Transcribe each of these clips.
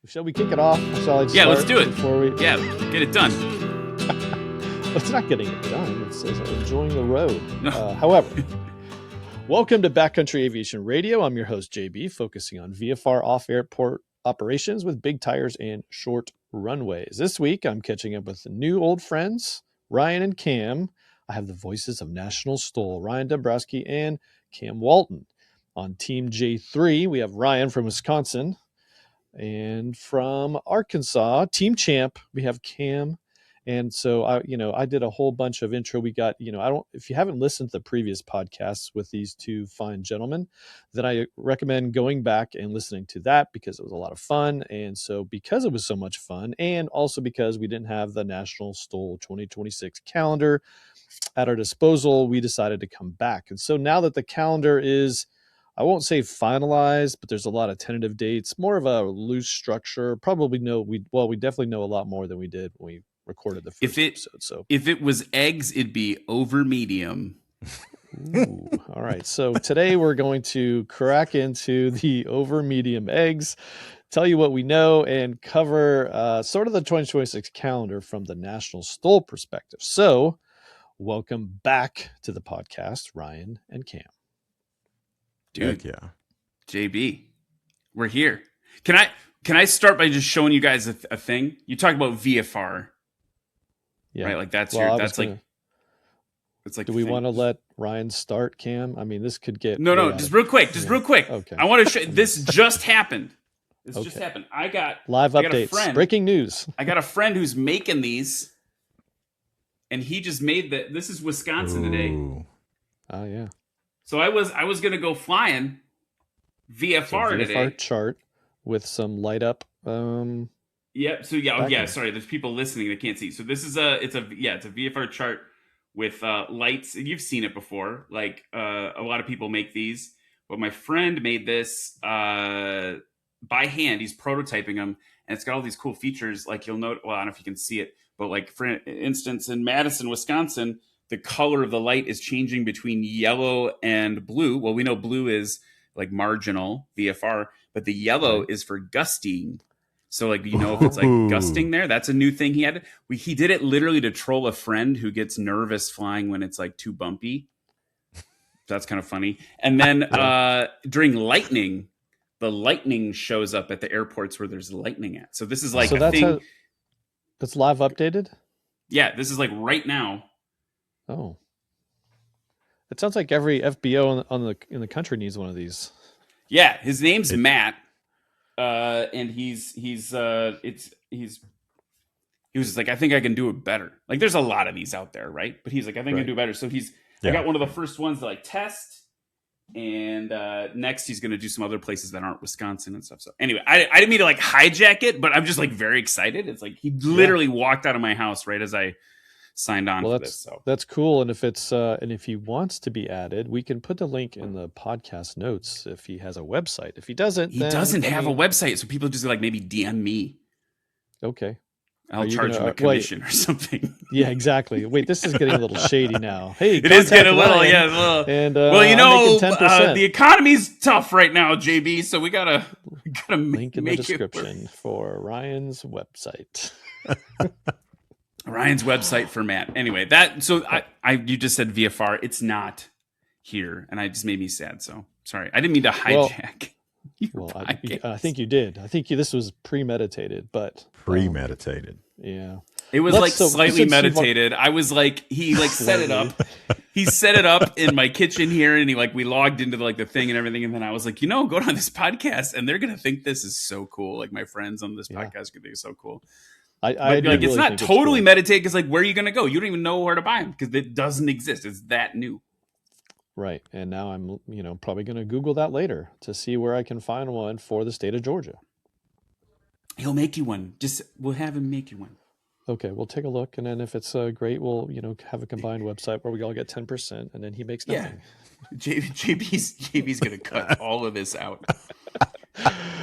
Shall we kick it off? Shall I Yeah, let's do it. Before we... Yeah, get it done. It's not getting it done. It's enjoying the road. However, welcome to Backcountry Aviation Radio. I'm your host, JB, focusing on VFR off-airport operations with big tires and short runways. This week, I'm catching up with new old friends, Ryan and Cam. I have the voices of National STOL, Ryan Dembroski and Cam Walton. On Team J3, we have Ryan from Wisconsin. And from Arkansas, team champ, we have Cam. And so I did a whole bunch of intro. We got, if you haven't listened to the previous podcasts with these two fine gentlemen, then I recommend going back and listening to that because it was a lot of fun. And so because it was so much fun, and also because we didn't have the National STOL 2026 calendar at our disposal, we decided to come back. And so now that the calendar is, I won't say finalized, but there's a lot of tentative dates, more of a loose structure. We definitely know a lot more than we did when we recorded the first episode. So if it was eggs, it'd be over medium. Ooh, all right. So today we're going to crack into the over medium eggs, tell you what we know, and cover sort of the 2026 calendar from the National STOL perspective. So welcome back to the podcast, Ryan and Cam. Dude, yeah, JB, we're here. Can I start by just showing you guys a thing? You talk about VFR, right? Like it's like. Do we want to let Ryan start, Cam? I mean, this could get just real quick. Okay. I want to show. This just happened. I got live updates, breaking news. I got a friend who's making these, and he just made that. This is Wisconsin today. Oh yeah. So I was gonna go flying VFR today. VFR chart with some light up. Yep. So yeah. Sorry, there's people listening that can't see. So this is a VFR chart with lights. You've seen it before. Like a lot of people make these, but my friend made this by hand. He's prototyping them, and it's got all these cool features. Like you'll note. Well, I don't know if you can see it, but like for instance, in Madison, Wisconsin, the color of the light is changing between yellow and blue. Well, we know blue is like marginal VFR, but the yellow is for gusting. So like, if it's like gusting there, that's a new thing he had. He did it literally to troll a friend who gets nervous flying when it's like too bumpy. That's kind of funny. And then during lightning, the lightning shows up at the airports where there's lightning at. So this is like a thing. That's live updated? Yeah, this is like right now. Oh, it sounds like every FBO in the country needs one of these. Yeah, his name's Matt, and he was just like, I think I can do it better. Like, there's a lot of these out there, right? But he's like, I think I can do better. So I got one of the first ones to like test, and next he's going to do some other places that aren't Wisconsin and stuff. So anyway, I didn't mean to like hijack it, but I'm just like very excited. It's like he literally walked out of my house right as I signed on for this. So that's cool. And if it's and if he wants to be added, we can put the link in the podcast notes if he has a website. If he doesn't, he doesn't have a website, so people just like maybe DM me. Okay. I'll charge him a commission or something. Yeah, exactly. Wait, this is getting a little shady now. Hey, it is getting a little, Ryan, and the economy's tough right now, JB. So we gotta link in the description for Ryan's website. Ryan's website for Matt. Anyway, you just said VFR. It's not here, and it just made me sad. So sorry, I didn't mean to hijack. I think you did. I think this was premeditated, but premeditated. Yeah, it was slightly meditated. I was like, he like set it up. He set it up in my kitchen here, and we logged into the thing and everything. And then I was like, go on this podcast, and they're gonna think this is so cool. Like my friends on this podcast could think it's so cool. It's not totally meditated because where are you going to go? You don't even know where to buy them because it doesn't exist. It's that new. Right. And now I'm, probably going to Google that later to see where I can find one for the state of Georgia. He'll make you one. We'll have him make you one. Okay. We'll take a look. And then if it's great, we'll, have a combined website where we all get 10% and then he makes nothing. Yeah. JB's going to cut all of this out.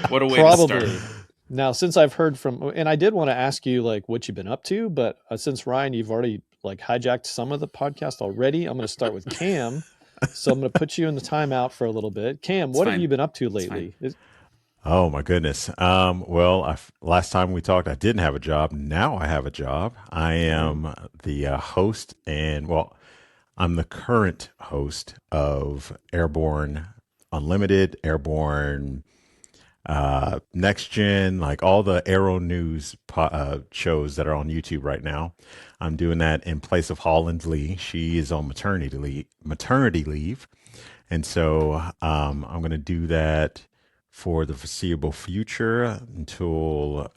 What a way to start. Now, since I've heard from, and I did want to ask you what you've been up to, but since Ryan, you've already hijacked some of the podcast already, I'm going to start with Cam. So I'm going to put you in the timeout for a little bit. Cam, what have you been up to lately? Oh my goodness. Well, last time we talked, I didn't have a job. Now I have a job. I Dang. am the host, and well, I'm the current host of Airborne Unlimited, Airborne Next Gen, like all the Aero News shows that are on YouTube right now. I'm doing that in place of Holland Lee. She is on maternity leave, and so I'm going to do that for the foreseeable future until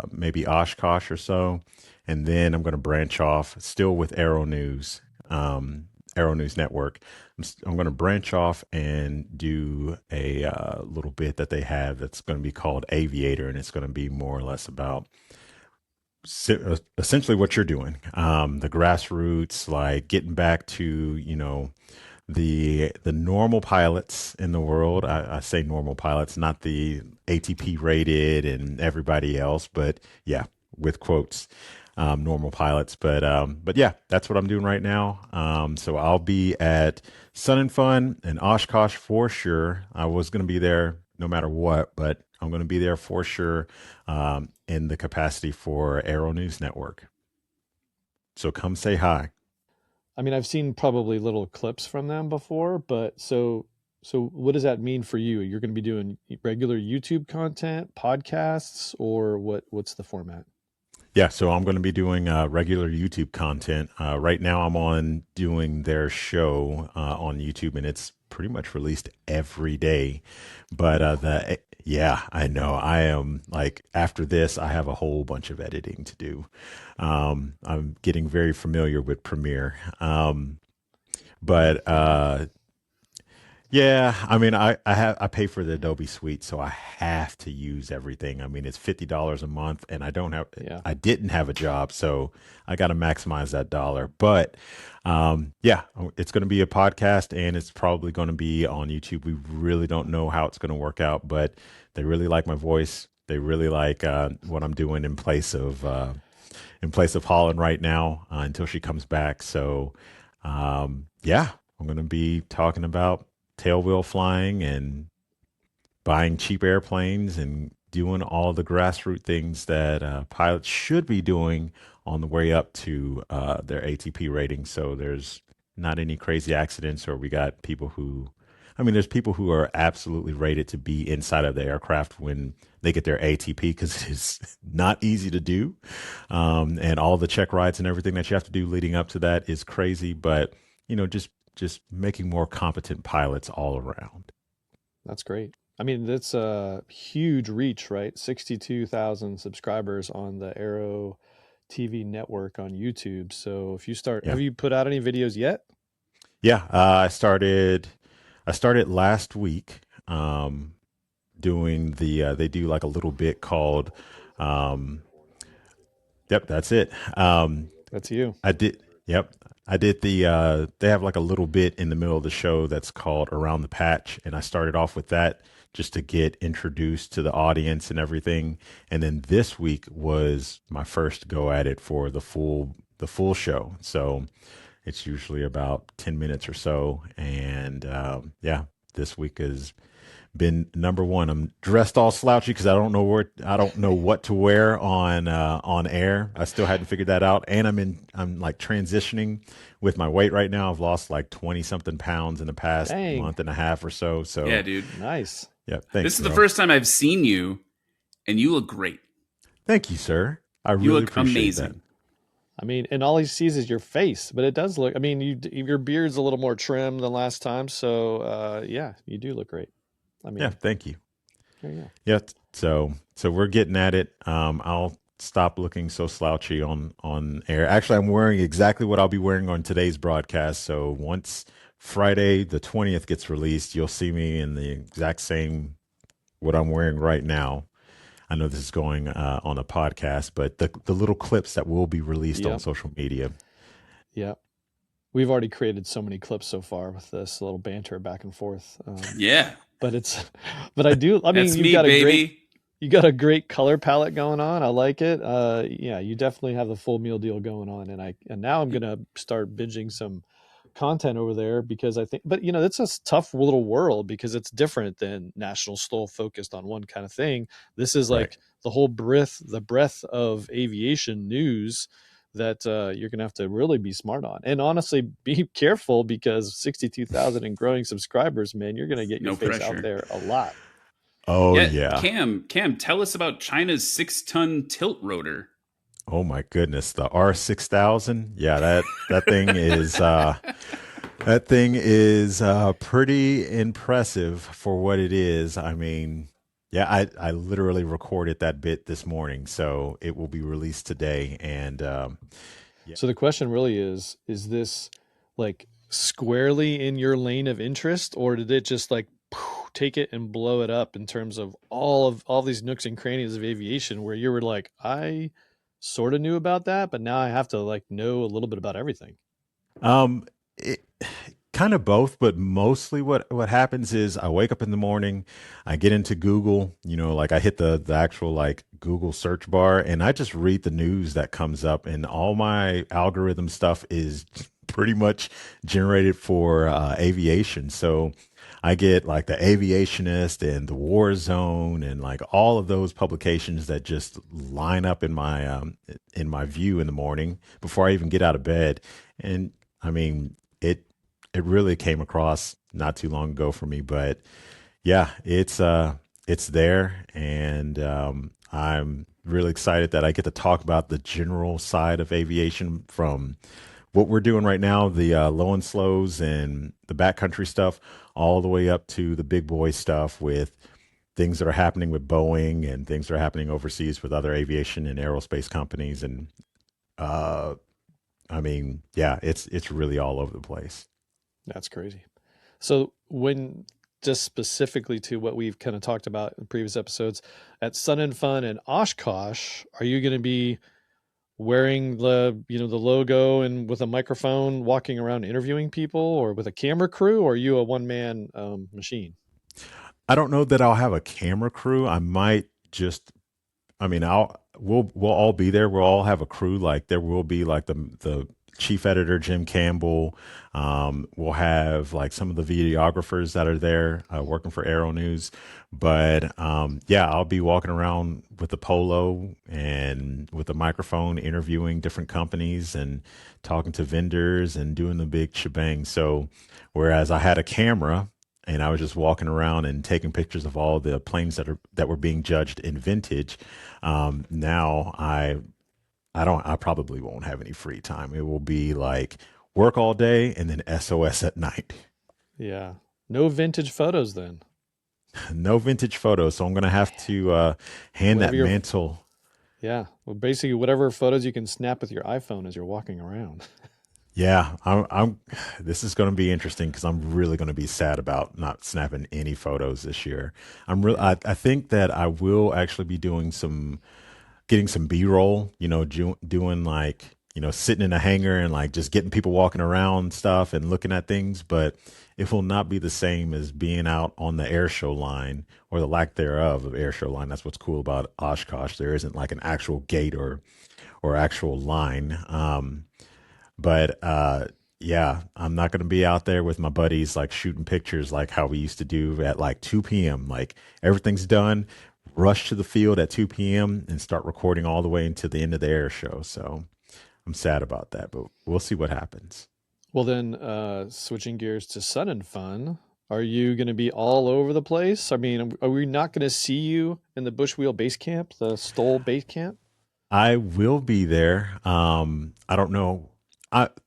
maybe Oshkosh or so. And then I'm going to branch off still with Aero News Network. I'm going to branch off and do a little bit that they have that's going to be called Aviator. And it's going to be more or less about essentially what you're doing, the grassroots, like getting back to, the normal pilots in the world. I say normal pilots, not the ATP rated and everybody else, but yeah, with quotes, normal pilots. But yeah, that's what I'm doing right now. So I'll be at Sun and Fun and Oshkosh for sure. I was going to be there no matter what, but I'm going to be there for sure, in the capacity for Aero News Network. So come say hi. I mean, I've seen probably little clips from them before, but so what does that mean for you? You're going to be doing regular YouTube content, podcasts, or what's the format? Yeah, so I'm going to be doing regular YouTube content. Right now, I'm on doing their show on YouTube, and it's pretty much released every day. But yeah, I know. I am like after this, I have a whole bunch of editing to do. I'm getting very familiar with Premiere, but yeah, I mean, I pay for the Adobe Suite, so I have to use everything. I mean, it's $50 a month, and Yeah, I didn't have a job, so I got to maximize that dollar. But yeah, it's going to be a podcast, and it's probably going to be on YouTube. We really don't know how it's going to work out, but they really like my voice. They really like what I'm doing in place of Holland right now until she comes back. So yeah, I'm going to be talking about tailwheel flying and buying cheap airplanes and doing all the grassroots things that pilots should be doing on the way up to their ATP rating. So there's not any crazy accidents, or we got people who, I mean, there's people who are absolutely rated to be inside of the aircraft when they get their ATP because it's not easy to do. And all the check rides and everything that you have to do leading up to that is crazy. But, just making more competent pilots all around. that's great. I mean, that's a huge reach, right? 62,000 subscribers on the Aero TV network on YouTube. So if you start, Yeah. have you put out any videos yet? Yeah. I started last week, doing they do like a little bit called, um, yep, that's it. That's you. I did. Yep. I did they have like a little bit in the middle of the show that's called Around the Patch. And I started off with that just to get introduced to the audience and everything. And then this week was my first go at it for the full show. So it's usually about 10 minutes or so. And yeah, this week has been number one. I'm dressed all slouchy because I don't know what to wear on air. I still hadn't figured that out, and I'm like transitioning with my weight right now. I've lost like 20 something pounds in the past Dang. month and a half or so. Yeah, So dude. Nice. yeah, thanks, This is the bro. first time I've seen you, and you look great. Thank you, sir. I You really look appreciate that. amazing. I mean, and all he sees is your face, but it does look, I mean, your beard's a little more trim than last time. So, yeah, you do look great. I Yeah, mean, thank you. there you go. Yeah, so we're getting at it. I'll stop looking so slouchy on air. Actually, I'm wearing exactly what I'll be wearing on today's broadcast. So once Friday the 20th gets released, you'll see me in the exact same what I'm wearing right now. I know this is going on a podcast, but the little clips that will be released on Yep. social media. Yep. We've already created so many clips so far with this little banter back and forth. Yeah, But it's, but I do, I mean, that's me, baby. you got a great color palette going on. I like it. Yeah, you definitely have the full meal deal going on. And now I'm going to start binging some content over there because I think, but it's a tough little world because it's different than National STOL focused on one kind of thing. This is like the whole breadth of aviation news that you're going to have to really be smart on. And honestly, be careful because 62,000 and growing subscribers, man, you're going to get your face out there a lot. Oh, yeah. Cam, tell us about China's 6-ton tilt rotor. Oh my goodness, the R6000. Yeah, that thing is pretty impressive for what it is. I mean, yeah, I literally recorded that bit this morning, so it will be released today. And so the question really is this like squarely in your lane of interest, or did it just like take it and blow it up in terms of all these nooks and crannies of aviation where you were like, I sort of knew about that, but now I have to like know a little bit about everything? It, kind of both, but mostly what happens is I wake up in the morning, I get into Google, like I hit the actual like Google search bar, and I just read the news that comes up, and all my algorithm stuff is pretty much generated for aviation. So I get like the Aviationist and the War Zone and like all of those publications that just line up in my view in the morning before I even get out of bed. And I mean, it really came across not too long ago for me, but yeah, it's there, and I'm really excited that I get to talk about the general side of aviation from what we're doing right now, the low and slows and the backcountry stuff, all the way up to the big boy stuff with things that are happening with Boeing and things that are happening overseas with other aviation and aerospace companies. And I mean, yeah, it's really all over the place. That's crazy. So when just specifically to what we've kind of talked about in previous episodes at Sun and Fun and Oshkosh, are you going to be wearing the logo and with a microphone walking around interviewing people, or with a camera crew, or are you a one-man machine? I don't know that I'll have a camera crew. I might just, I mean, we'll all be there. We'll all have a crew. Like there will be like the chief editor, Jim Campbell. We'll have like some of the videographers that are there working for Aero News. But yeah, I'll be walking around with a polo and with a microphone, interviewing different companies and talking to vendors and doing the big shebang. So whereas I had a camera and I was just walking around and taking pictures of all the planes that were being judged in vintage, now I probably won't have any free time. It will be like work all day and then SOS at night. Yeah. No vintage photos then. No vintage photos. So I'm going to have to hand that mantle. Yeah. Well, basically whatever photos you can snap with your iPhone as you're walking around. Yeah, this is going to be interesting because I'm really going to be sad about not snapping any photos this year. I think that I will actually be getting some B-roll, doing like, sitting in a hangar and like just getting people walking around stuff and looking at things, but it will not be the same as being out on the air show line or the lack thereof of air show line. That's what's cool about Oshkosh. There isn't like an actual gate or actual line. But yeah, I'm not going to be out there with my buddies like shooting pictures like how we used to do at like 2 p.m. Like everything's done, rush to the field at 2 p.m. and start recording all the way into the end of the air show. So I'm sad about that, but we'll see what happens. Well, then switching gears to Sun and Fun, are you going to be all over the place? I mean, are we not going to see you in the Bushwheel Base Camp, the STOL Base Camp? I will be there. I don't know.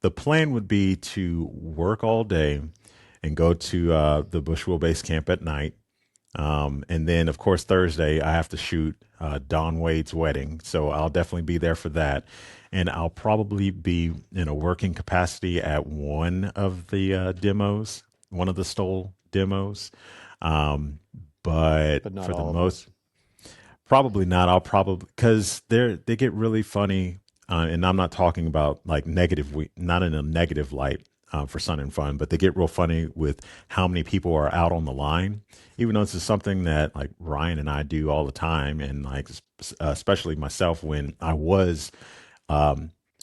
The plan would be to work all day and go to the Bushwheel Base Camp at night. And then, of course, Thursday, I have to shoot Don Wade's wedding. So I'll definitely be there for that. And I'll probably be in a working capacity at one of the demos, one of the STOL demos. But not for the all of most, probably not. I'll probably, because they get really funny. And I'm not talking about like not in a negative light for Sun and Fun, but they get real funny with how many people are out on the line, even though this is something that like Ryan and I do all the time. And like, especially myself when I was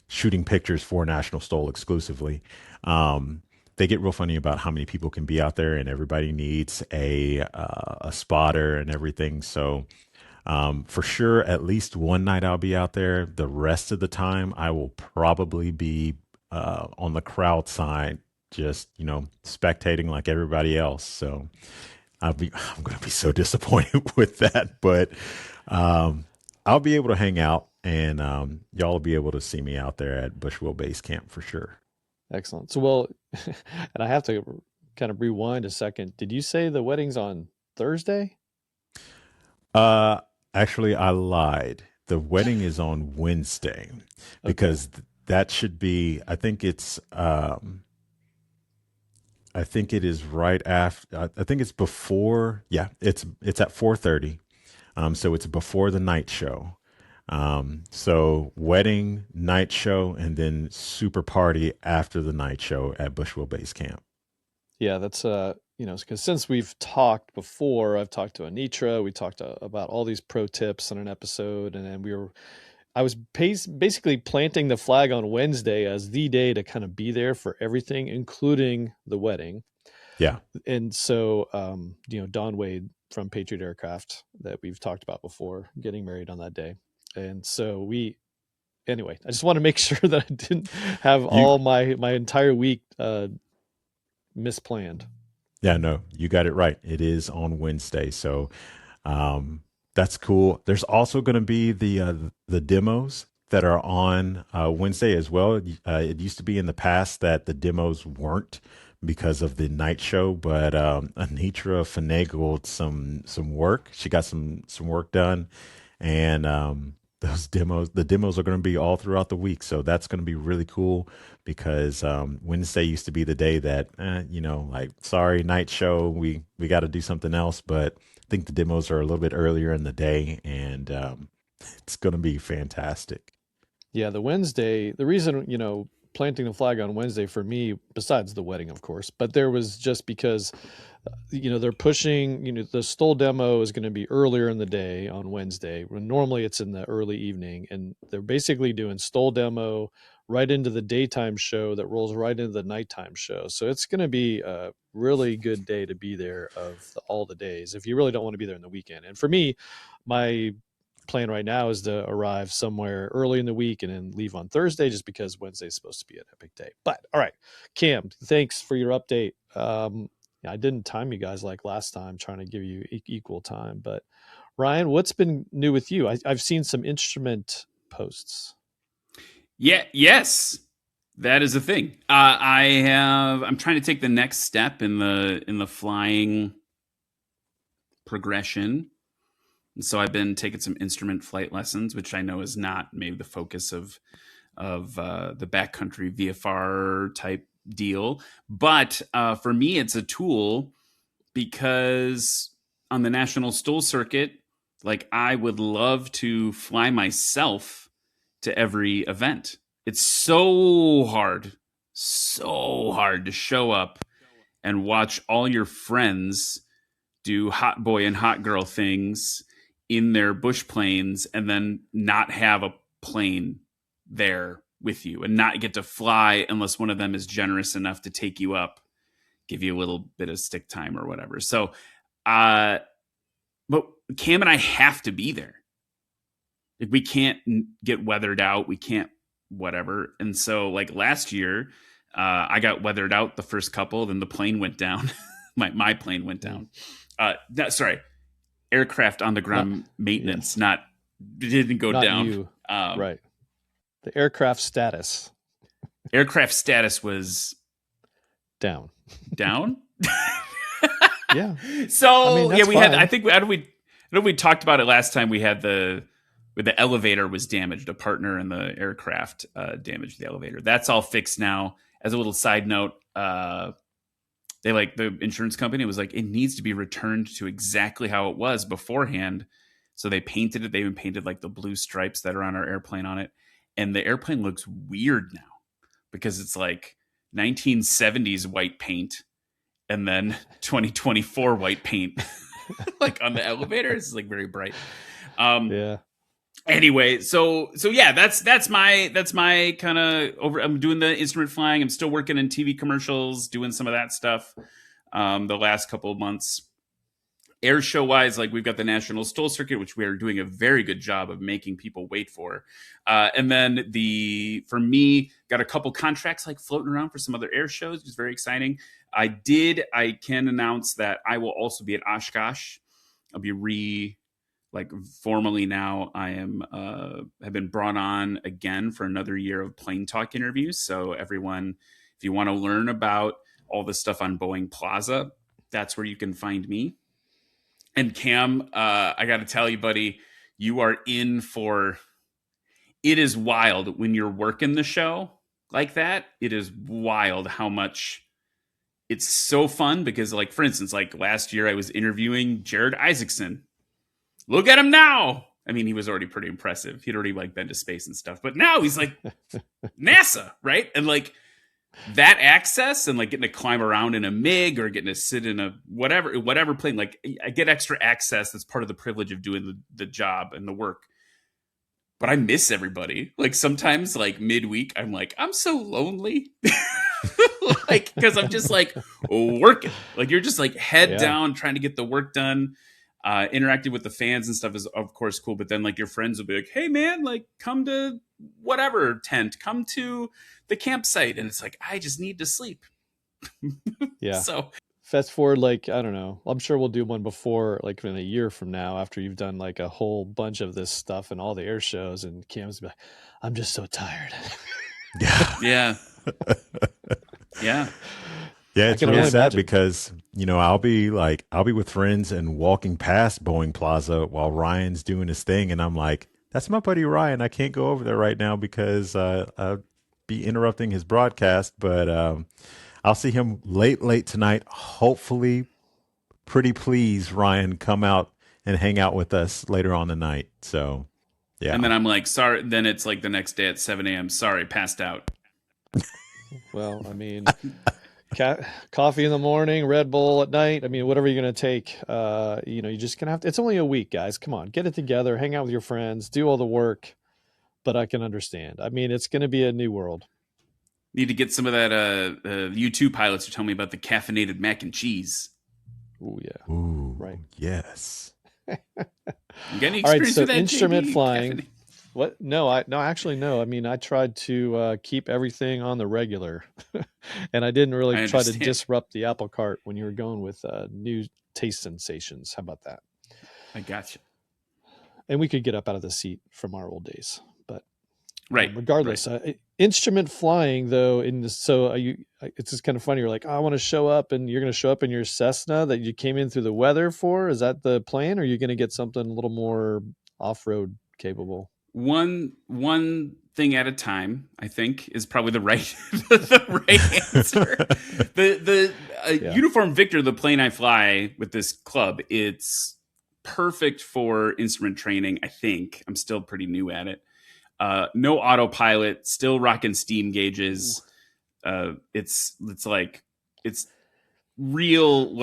shooting pictures for National STOL exclusively. they get real funny about how many people can be out there, and everybody needs a spotter and everything. So for sure, at least one night I'll be out there. The rest of the time, I will probably be on the crowd side, just spectating like everybody else. So I'm going to be so disappointed with that, but I'll be able to hang out, and y'all will be able to see me out there at Bushwell Base Camp for sure. Excellent. So, well, and I have to kind of rewind a second. Did you say the wedding's on Thursday? Uh, Actually, I lied. The wedding is on Wednesday because that should be. I think it is right after. I think it's before. Yeah, it's at 4:30. So it's before the night show. So wedding, night show, and then super party after the night show at Bushwell Base Camp. Yeah, that's because since we've talked before, I've talked to Anitra. We talked about all these pro tips on an episode, and then I was basically planting the flag on Wednesday as the day to kind of be there for everything, including the wedding. Yeah. And so, Don Wade from Patriot Aircraft that we've talked about before, getting married on that day. And so anyway, I just want to make sure that I didn't have all my entire week misplanned. Yeah, no, you got it right. It is on Wednesday. So, that's cool. There's also going to be the demos that are on Wednesday as well. It used to be in the past that the demos weren't because of the night show, but Anitra finagled some work. She got some work done, and the demos are going to be all throughout the week. So that's going to be really cool because Wednesday used to be the day that like, sorry, night show, we got to do something else, but I think the demos are a little bit earlier in the day, and it's going to be fantastic. Yeah, the reason, planting the flag on Wednesday for me, besides the wedding, of course, but there was just because, they're pushing, the STOL demo is going to be earlier in the day on Wednesday, when normally it's in the early evening. And they're basically doing STOL demo right into the daytime show that rolls right into the nighttime show. So it's going to be a really good day to be there of all the days, if you really don't want to be there in the weekend. And for me, my plan right now is to arrive somewhere early in the week and then leave on Thursday, just because Wednesday is supposed to be an epic day. But all right, Cam, thanks for your update. I didn't time you guys like last time, trying to give you equal time. But Ryan, what's been new with you? I've seen some instrument posts. Yeah, yes, that is a thing. I'm trying to take the next step in the flying progression. And so I've been taking some instrument flight lessons, which I know is not maybe the focus of the backcountry VFR type deal. But for me, it's a tool because on the National STOL circuit, like, I would love to fly myself to every event. It's so hard to show up and watch all your friends do hot boy and hot girl things in their bush planes and then not have a plane there with you and not get to fly unless one of them is generous enough to take you up, give you a little bit of stick time or whatever. So, but Cam and I have to be there. If we can't get weathered out, we can't whatever. And so, like, last year, I got weathered out the first couple, then the plane went down. my plane went down. Aircraft on the ground maintenance, didn't go not down. You. Right. The aircraft status. Aircraft status was down. Yeah. So we had. I think we talked about it last time. We had the elevator was damaged. A partner in the aircraft damaged the elevator. That's all fixed now. As a little side note, the insurance company was like, it needs to be returned to exactly how it was beforehand. So they painted it. They even painted like the blue stripes that are on our airplane on it. And the airplane looks weird now because it's like 1970s white paint and then 2024 white paint, like on the elevator. It's like very bright. Yeah. Anyway, so yeah, that's my kind of over. I'm doing the instrument flying. I'm still working in TV commercials, doing some of that stuff. The last couple of months, air show wise, like we've got the National STOL circuit, which we are doing a very good job of making people wait for. And then for me, got a couple contracts like floating around for some other air shows, which is very exciting. I can announce that I will also be at Oshkosh. I'll be formally now. I have been brought on again for another year of plane talk interviews. So everyone, if you want to learn about all the stuff on Boeing Plaza, that's where you can find me. And Cam, I got to tell you, buddy, you are in for. It is wild when you're working the show like that. It is wild how much it's so fun because, like, for instance, like last year I was interviewing Jared Isaacson. Look at him now. I mean, he was already pretty impressive. He'd already like been to space and stuff, but now he's like NASA, right? And like that access and like getting to climb around in a MiG or getting to sit in a whatever plane, like I get extra access. That's part of the privilege of doing the job and the work. But I miss everybody. Like sometimes like midweek, I'm like, I'm so lonely. Like, cause I'm just like working. Like you're just like head down trying to get the work done. Interacting with the fans and stuff is of course cool, but then like your friends will be like, hey man, like come to whatever tent, come to the campsite. And it's like, I just need to sleep. Yeah. So fast forward, like, I don't know, I'm sure we'll do one before, like in a year from now, after you've done like a whole bunch of this stuff and all the air shows, and Cam's like, I'm just so tired. Yeah. Yeah. Yeah, it's really sad because, you know, I'll be with friends and walking past Boeing Plaza while Ryan's doing his thing. And I'm like, that's my buddy Ryan. I can't go over there right now because I'll be interrupting his broadcast. But I'll see him late tonight. Hopefully, pretty please, Ryan, come out and hang out with us later on the night. So, yeah. And then I'm like, sorry. Then it's like the next day at 7 a.m. Sorry, passed out. Well, I mean... coffee in the morning, Red Bull at night. I mean, whatever you're going to take, you know, you're just going to have to, it's only a week, guys. Come on, get it together, hang out with your friends, do all the work. But I can understand. I mean, it's going to be a new world. Need to get some of that U2 pilots to tell me about the caffeinated mac and cheese. Oh, yeah. Ooh, right. Yes. You got any experience all right, so with that, instrument JB? flying. What? No, actually, no. I mean, I tried to keep everything on the regular, and I didn't really try to disrupt the apple cart when you were going with new taste sensations. How about that? I gotcha. And we could get up out of the seat from our old days, but regardless, right. Instrument flying though. It's just kind of funny. You're like, oh, I want to show up, and you're going to show up in your Cessna that you came in through the weather for. Is that the plan, or are you going to get something a little more off-road capable? One thing at a time, I think, is probably the right answer. The Uniform Victor, the plane I fly with this club, it's perfect for instrument training. I think I'm still pretty new at it. No autopilot, still rocking steam gauges. It's real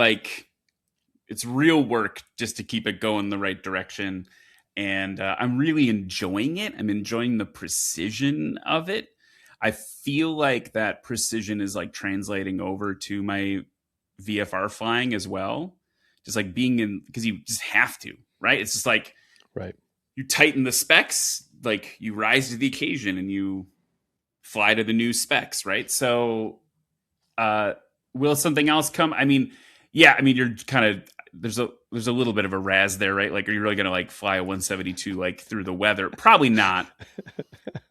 work just to keep it going the right direction. And I'm really enjoying it. I'm enjoying the precision of it. I feel like that precision is like translating over to my VFR flying as well. Just like being in, because you just have to, right? It's just like, right. You tighten the specs, like you rise to the occasion and you fly to the new specs, right? So will something else come? I mean, you're kind of, there's a little bit of a razz there, right? Like, are you really going to like fly a 172 like through the weather? Probably not.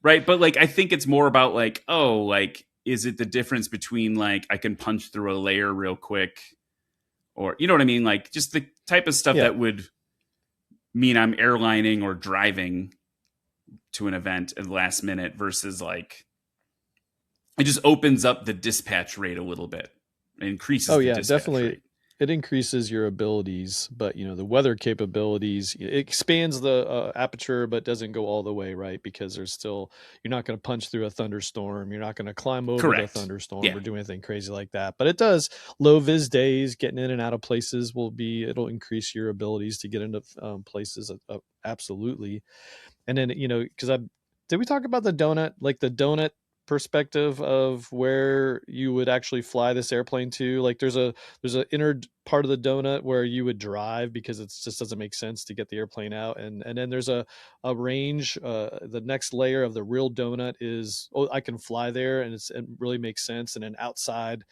Right. But like, I think it's more about like, oh, like, is it the difference between like, I can punch through a layer real quick, or, you know what I mean? Like just the type of stuff that would mean I'm airlining or driving to an event at the last minute versus like, it just opens up the dispatch rate a little bit. It increases the dispatch definitely rate. It increases your abilities, but you know, the weather capabilities, it expands the aperture, but doesn't go all the way, right? Because there's still, you're not going to punch through a thunderstorm. You're not going to climb over the thunderstorm or do anything crazy like that. But it does, low vis days, getting in and out of places it'll increase your abilities to get into places. Absolutely. And then, because did we talk about the donut, like the donut perspective of where you would actually fly this airplane to? Like there's a inner part of the donut where you would drive because it just doesn't make sense to get the airplane out. And then there's a range, the next layer of the real donut is, I can fly there, and it really makes sense. And then outside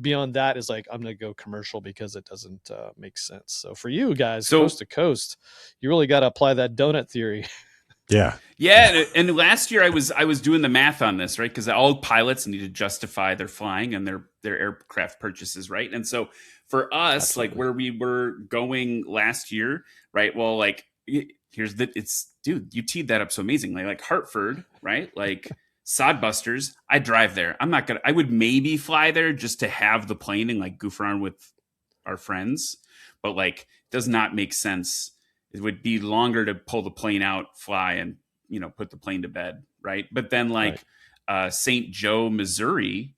beyond that is like, I'm going to go commercial because it doesn't make sense. So for you guys, coast to coast, you really got to apply that donut theory. Yeah. And last year I was doing the math on this, right? Because all pilots need to justify their flying and their aircraft purchases, right? And so for us, Absolutely. Like where we were going last year, right? Well, like dude, you teed that up so amazingly. Like Hartford, right? Like Sodbusters, I drive there. I would maybe fly there just to have the plane and like goof around with our friends, but like does not make sense. It would be longer to pull the plane out, fly, and put the plane to bed, right? But then like St. Joe, Missouri,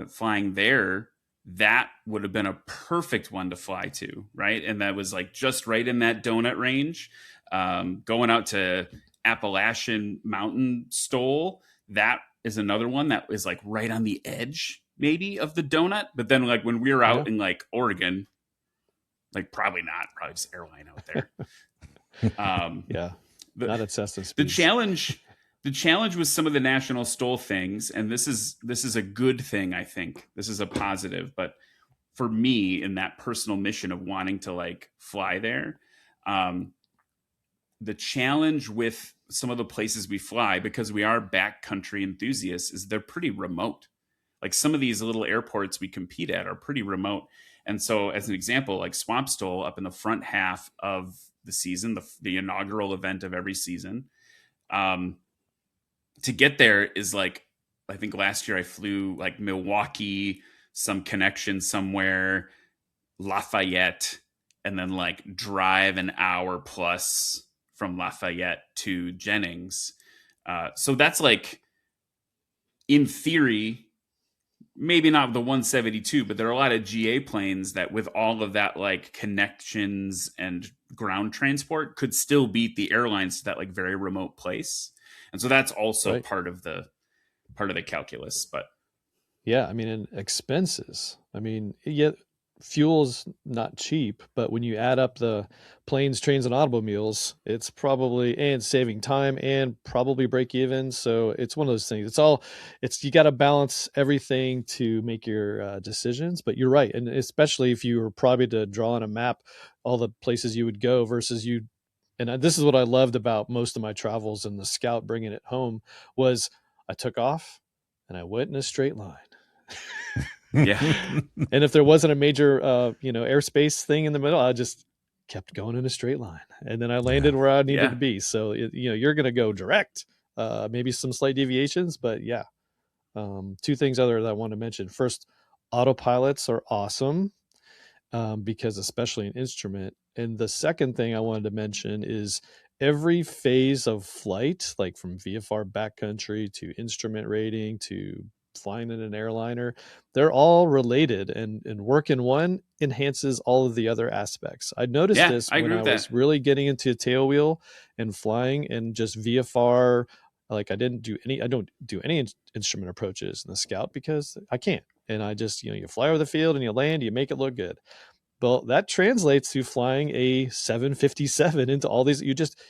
flying there, that would have been a perfect one to fly to, right? And that was like just right in that donut range. Going out to Appalachian Mountain STOL, that is another one that is like right on the edge maybe of the donut. But then like when we were out in like Oregon, like probably just airline out there. Not at Cessna speeds. The challenge with some of the National STOL things, and this is a good thing, I think. This is a positive, but for me, in that personal mission of wanting to like fly there, the challenge with some of the places we fly, because we are backcountry enthusiasts, is they're pretty remote. Like some of these little airports we compete at are pretty remote. And so as an example, like Swamp STOL up in the front half of the season, the inaugural event of every season, to get there is like, I think last year I flew like Milwaukee, some connection somewhere, Lafayette, and then like drive an hour plus from Lafayette to Jennings. So that's like, in theory, maybe not the 172, but there are a lot of GA planes that with all of that like connections and ground transport could still beat the airlines to that like very remote place. And so that's also part of the calculus. But yeah, I mean, and expenses. I mean, fuel's not cheap, but when you add up the planes, trains, and automobiles, it's probably, and saving time and probably break even. So it's one of those things. You got to balance everything to make your decisions. But you're right, and especially if you were probably to draw on a map all the places you would go versus you. And this is what I loved about most of my travels and the Scout bringing it home was I took off and I went in a straight line. Yeah. And if there wasn't a major, airspace thing in the middle, I just kept going in a straight line. And then I landed where I needed to be. So, you're going to go direct, maybe some slight deviations, but yeah. Two things other that I want to mention. First, autopilots are awesome because especially an instrument. And the second thing I wanted to mention is every phase of flight, like from VFR backcountry to instrument rating to flying in an airliner, they're all related, and work in one enhances all of the other aspects. I noticed this when I was really getting into tailwheel and flying and just VFR. Like I don't do any instrument approaches in the Scout because I can't. And I just, you fly over the field and you land, you make it look good. Well, that translates to flying a 757 into all these.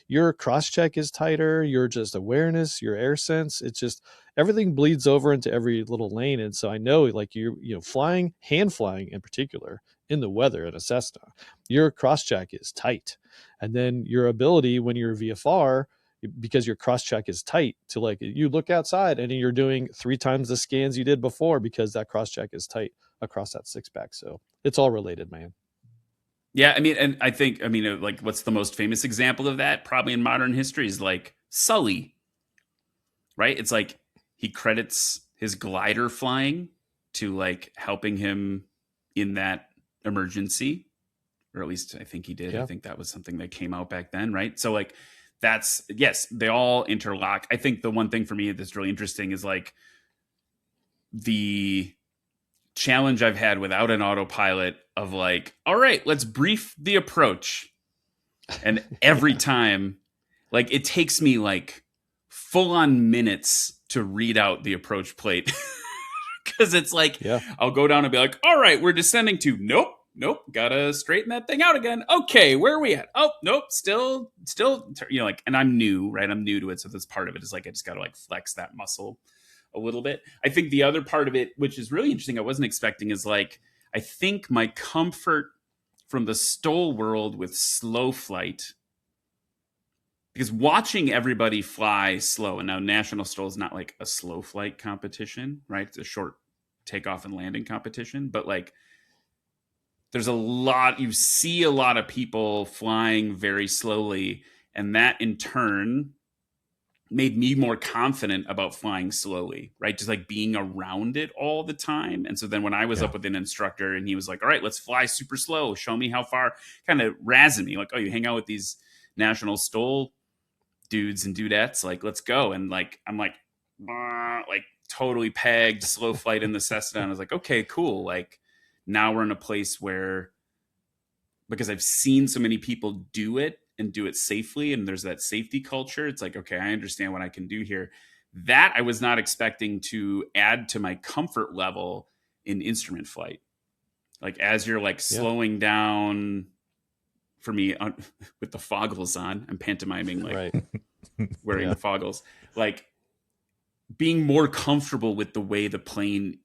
Your cross check is tighter. Your just awareness, your air sense. It's just everything bleeds over into every little lane. And so I know, like flying, hand flying in particular, in the weather in a Cessna, your cross check is tight, and then your ability when you're VFR, because your cross check is tight, to like you look outside and you're doing 3 times the scans you did before because that cross check is tight across that 6-pack. So it's all related, man. Yeah, I mean, and I think, like, what's the most famous example of that probably in modern history is like Sully, right? It's like he credits his glider flying to like helping him in that emergency, or at least I think he did. Yeah. I think that was something that came out back then, right? So like yes, they all interlock. I think the one thing for me that's really interesting is like the challenge I've had without an autopilot of like, all right, let's brief the approach. And every time Like it takes me like full on minutes to read out the approach plate. Because it's like, I'll go down and be like, all right, we're descending to, nope, gotta straighten that thing out again. Okay, where are we at? Oh, nope, still, like, and I'm new, right? I'm new to it. So that's part of it is like, I just gotta like flex that muscle a little bit. I think the other part of it, which is really interesting, I wasn't expecting, is like, I think my comfort from the STOL world with slow flight, because watching everybody fly slow, and now National STOL is not like a slow flight competition, right? It's a short takeoff and landing competition, but like there's you see a lot of people flying very slowly, and that in turn made me more confident about flying slowly, right? Just like being around it all the time. And so then when I was up with an instructor and he was like, all right, let's fly super slow. Show me how far, kind of razzing me like, oh, you hang out with these National STOL dudes and dudettes, like, let's go. And like, I'm like totally pegged, slow flight in the Cessna. And I was like, okay, cool. Like now we're in a place where, because I've seen so many people do it and do it safely, and there's that safety culture, it's like, okay, I understand what I can do here. That I was not expecting to add to my comfort level in instrument flight. Like as you're like slowing down, for me with the foggles on, I'm pantomiming like wearing the foggles, like being more comfortable with the way the plane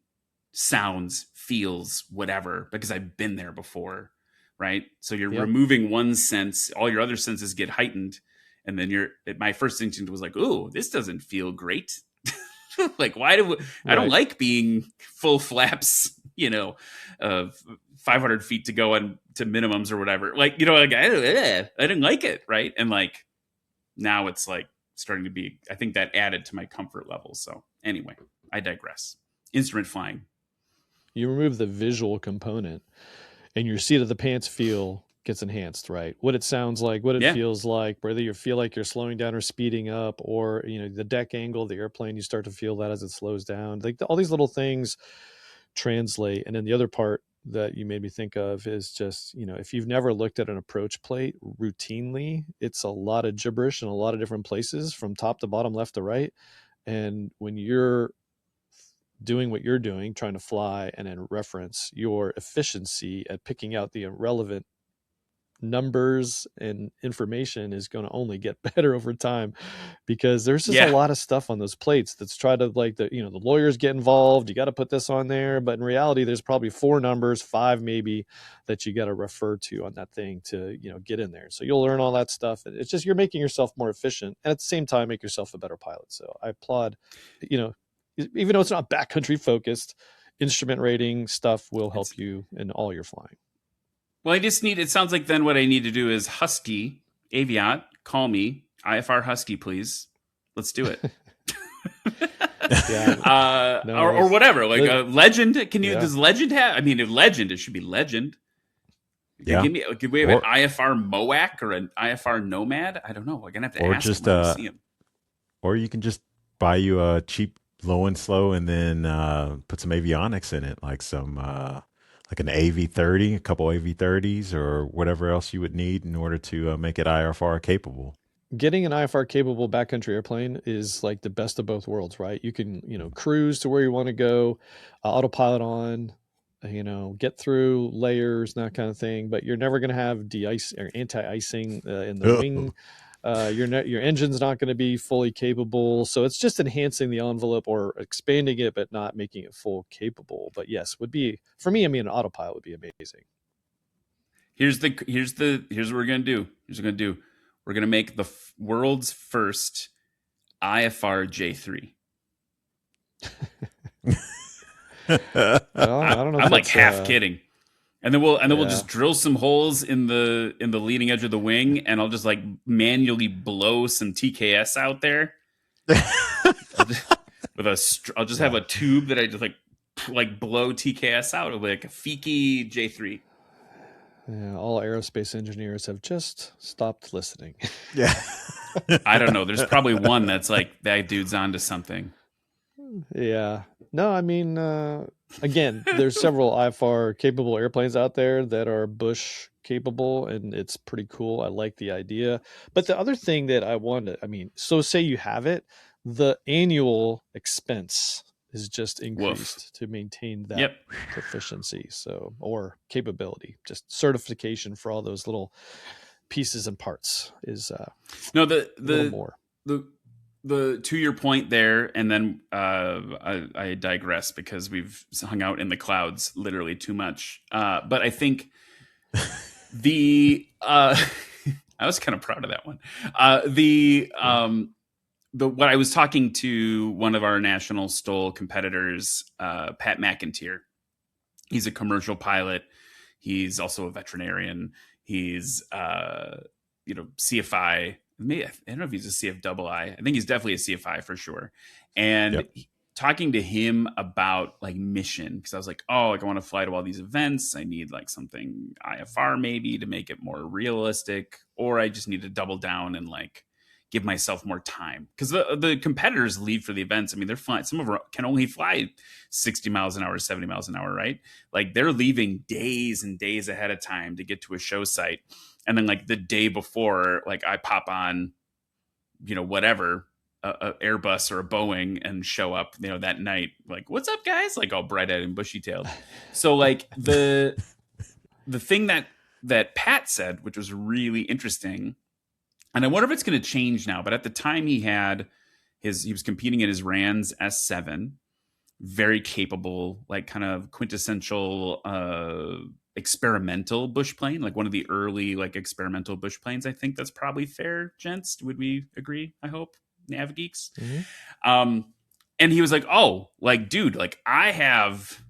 sounds, feels, whatever, because I've been there before. Right. So you're removing one sense, all your other senses get heightened. And then my first instinct was like, oh, this doesn't feel great. Like, why I don't like being full flaps, 500 feet to go on to minimums or whatever. Like, like I didn't like it. Right. And like, now it's like starting to be, I think that added to my comfort level. So anyway, I digress. Instrument flying. You remove the visual component, and your seat of the pants feel gets enhanced, right? What it sounds like, what it feels like, whether you feel like you're slowing down or speeding up, or, the deck angle of the airplane, you start to feel that as it slows down. Like all these little things translate. And then the other part that you made me think of is just, if you've never looked at an approach plate routinely, it's a lot of gibberish in a lot of different places from top to bottom, left to right. And when you're doing what you're doing, trying to fly and then reference, your efficiency at picking out the irrelevant numbers and information is going to only get better over time, because there's just a lot of stuff on those plates that's try to like the lawyers get involved. You got to put this on there, but in reality, there's probably 4 numbers, 5 maybe, that you got to refer to on that thing to get in there. So you'll learn all that stuff. It's just you're making yourself more efficient, and at the same time make yourself a better pilot. So I applaud, even though it's not backcountry focused, instrument rating stuff will help you in all your flying. Well, it sounds like then what I need to do is Husky, Aviat, call me, IFR Husky, please. Let's do it. Or whatever, like a Legend. Does Legend have, if Legend, it should be Legend. Yeah. Could we have an IFR Moac or an IFR Nomad? I don't know. We're going to have to ask just, them to see them. Or you can just buy you a cheap low and slow and then put some avionics in it, like some like an AV30, a couple AV30s, or whatever else you would need in order to make it IFR capable. Getting an IFR capable backcountry airplane is like the best of both worlds, right? You can cruise to where you want to go, autopilot on, get through layers and that kind of thing, but you're never going to have de-ice or anti-icing in the wing. Your engine's not going to be fully capable, so it's just enhancing the envelope or expanding it, but not making it full capable. But yes, would be for me. An autopilot would be amazing. Here's what we're gonna do. We're gonna make the world's first IFR J3. Well, I don't know. I'm like half kidding. And then we'll just drill some holes in the leading edge of the wing, and I'll just like manually blow some TKS out there. I'll just have a tube that I just like blow TKS out of, like a Fiki J3. Yeah, all aerospace engineers have just stopped listening. Yeah. I don't know. There's probably one that's like, that dude's onto something. Yeah. No, I mean, again, there's several IFR capable airplanes out there that are Bush capable, and it's pretty cool. I like the idea. But the other thing that I wanted, I mean, so say you have it, the annual expense is just increased to maintain that proficiency, so, or capability, just certification for all those little pieces and parts is no, a little more. The to your point there, and then I digress because we've hung out in the clouds literally too much. But I think I was kind of proud of that one. What I was talking to one of our National STOL competitors, Pat McIntyre. He's a commercial pilot. He's also a veterinarian. He's CFI. Maybe, I don't know if he's a CFII. I think he's definitely a CFI for sure. And talking to him about like mission, because I was like, oh, like I want to fly to all these events. I need like something IFR maybe to make it more realistic, or I just need to double down and like give myself more time, because the competitors leave for the events. I mean, they're flying. Some of them can only fly 60 miles an hour, 70 miles an hour, right? Like they're leaving days and days ahead of time to get to a show site. And then like the day before, like I pop on, whatever, a Airbus or a Boeing and show up, that night, like, what's up guys? Like all bright eyed and bushy tailed. So like the thing that Pat said, which was really interesting, and I wonder if it's going to change now, but at the time he was competing in his RANS S7, very capable, like kind of quintessential experimental bush plane, like one of the early like experimental bush planes. I think that's probably fair, gents. Would we agree? I hope, Nav Geeks. Mm-hmm. And he was like, oh, like, dude, like I have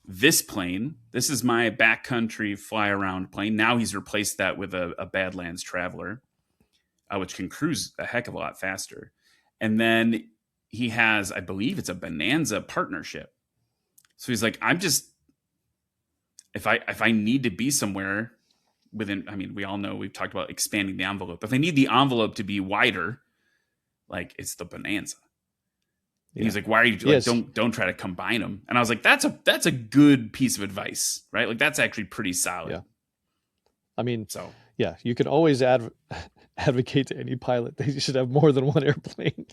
this plane. This is my backcountry fly around plane. Now he's replaced that with a Badlands Traveler, which can cruise a heck of a lot faster. And then he has, I believe it's a Bonanza partnership. So he's like, I'm just, if I need to be somewhere within, I mean, we all know we've talked about expanding the envelope. If I need the envelope to be wider, like it's the Bonanza. Yeah. He's like, why are you like, don't try to combine them? And I was like, that's a good piece of advice, right? Like that's actually pretty solid. Yeah. I mean, so yeah, you can always advocate to any pilot that you should have more than one airplane.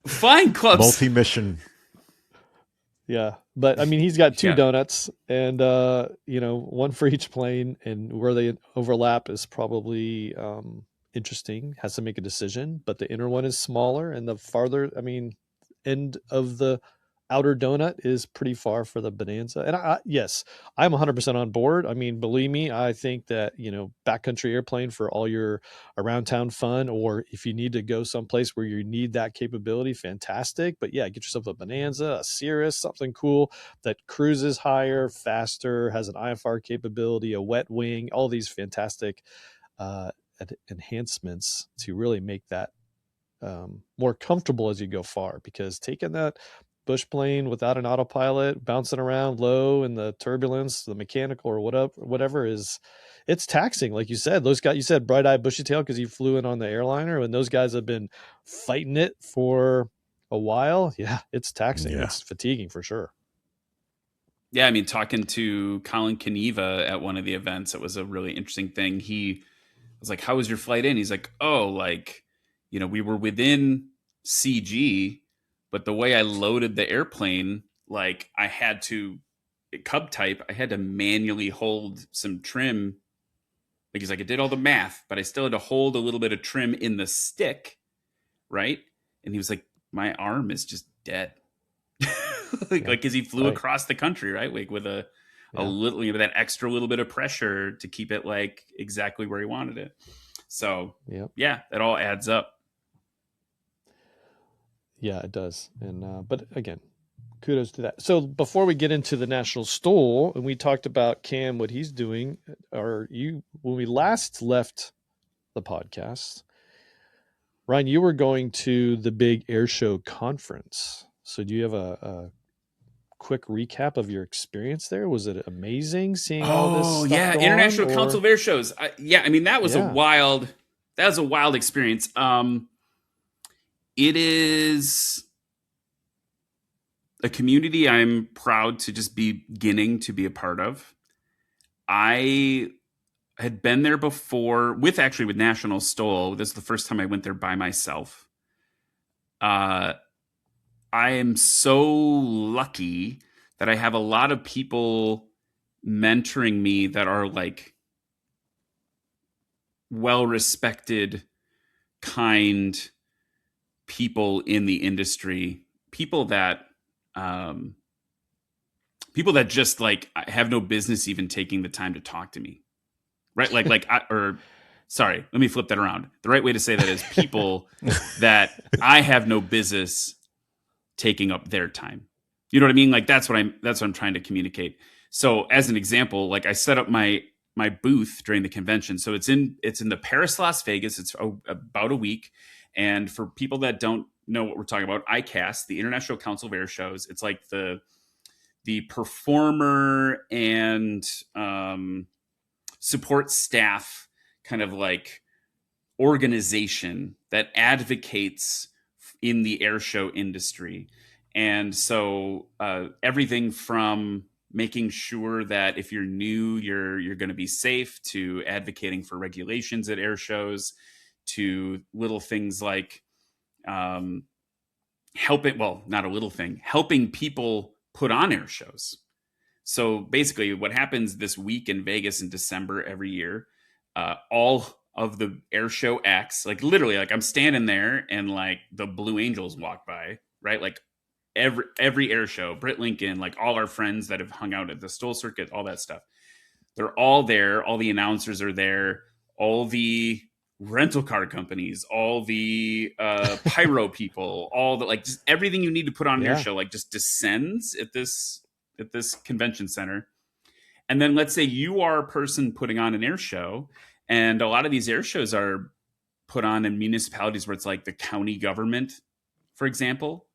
Flying clubs, multi-mission. Yeah, but I mean, he's got two donuts, and one for each plane, and where they overlap is probably interesting. Has to make a decision, but the inner one is smaller, and the farther, end of the outer donut is pretty far for the Bonanza. And yes, I'm 100% on board. I mean, believe me, I think that, backcountry airplane for all your around town fun, or if you need to go someplace where you need that capability, fantastic. But yeah, get yourself a Bonanza, a Cirrus, something cool that cruises higher, faster, has an IFR capability, a wet wing, all these fantastic enhancements to really make that more comfortable as you go far. Because taking that bush plane without an autopilot, bouncing around low in the turbulence, the mechanical or whatever it's taxing. Like you said, those guys, you said bright eyed bushy tail because you flew in on the airliner, and those guys have been fighting it for a while. Yeah, it's taxing. Yeah. It's fatiguing for sure. Yeah, I mean, talking to Colin Keneva at one of the events, it was a really interesting thing. He was like, how was your flight in? He's like, oh, like, we were within CG, but the way I loaded the airplane, like I had to, Cub type, I had to manually hold some trim. Like he's like, I did all the math, but I still had to hold a little bit of trim in the stick, right? And he was like, my arm is just dead. Like because he flew across the country, right? Like with a little, that extra little bit of pressure to keep it like exactly where he wanted it. So yeah, it all adds up. Yeah, it does. And but again, kudos to that. So before we get into the National STOL, and we talked about Cam, what he's doing, when we last left the podcast, Ryan, you were going to the big air show conference. So do you have a quick recap of your experience there? Was it amazing seeing all this stuff go International on, Council of Air Shows. That was a wild experience. It is a community I'm proud to just be beginning to be a part of. I had been there before with National STOL. This is the first time I went there by myself. I am so lucky that I have a lot of people mentoring me that are like well-respected, kind people in the industry, people that just like have no business even taking the time to talk to me, right? Sorry, let me flip that around. The right way to say that is people that I have no business taking up their time. You know what I mean? Like that's what I'm trying to communicate. So as an example, like I set up my booth during the convention. So it's in the Paris, Las Vegas. It's about a week. And for people that don't know what we're talking about, ICAST, the International Council of Air Shows, it's like the performer and support staff kind of like organization that advocates in the air show industry. And so everything from making sure that if you're new, you're going to be safe, to advocating for regulations at air shows, to little things like helping people put on air shows. So basically what happens this week in Vegas in December every year, all of the air show acts, like literally, like I'm standing there and like the Blue Angels walk by, right? Like every air show, Britt Lincoln, like all our friends that have hung out at the STOL circuit, all that stuff. They're all there. All the announcers are there. All the rental car companies, all the pyro people, all the like just everything you need to put on an air show, like just descends at this convention center. And then let's say you are a person putting on an air show, and a lot of these air shows are put on in municipalities where it's like the county government, for example,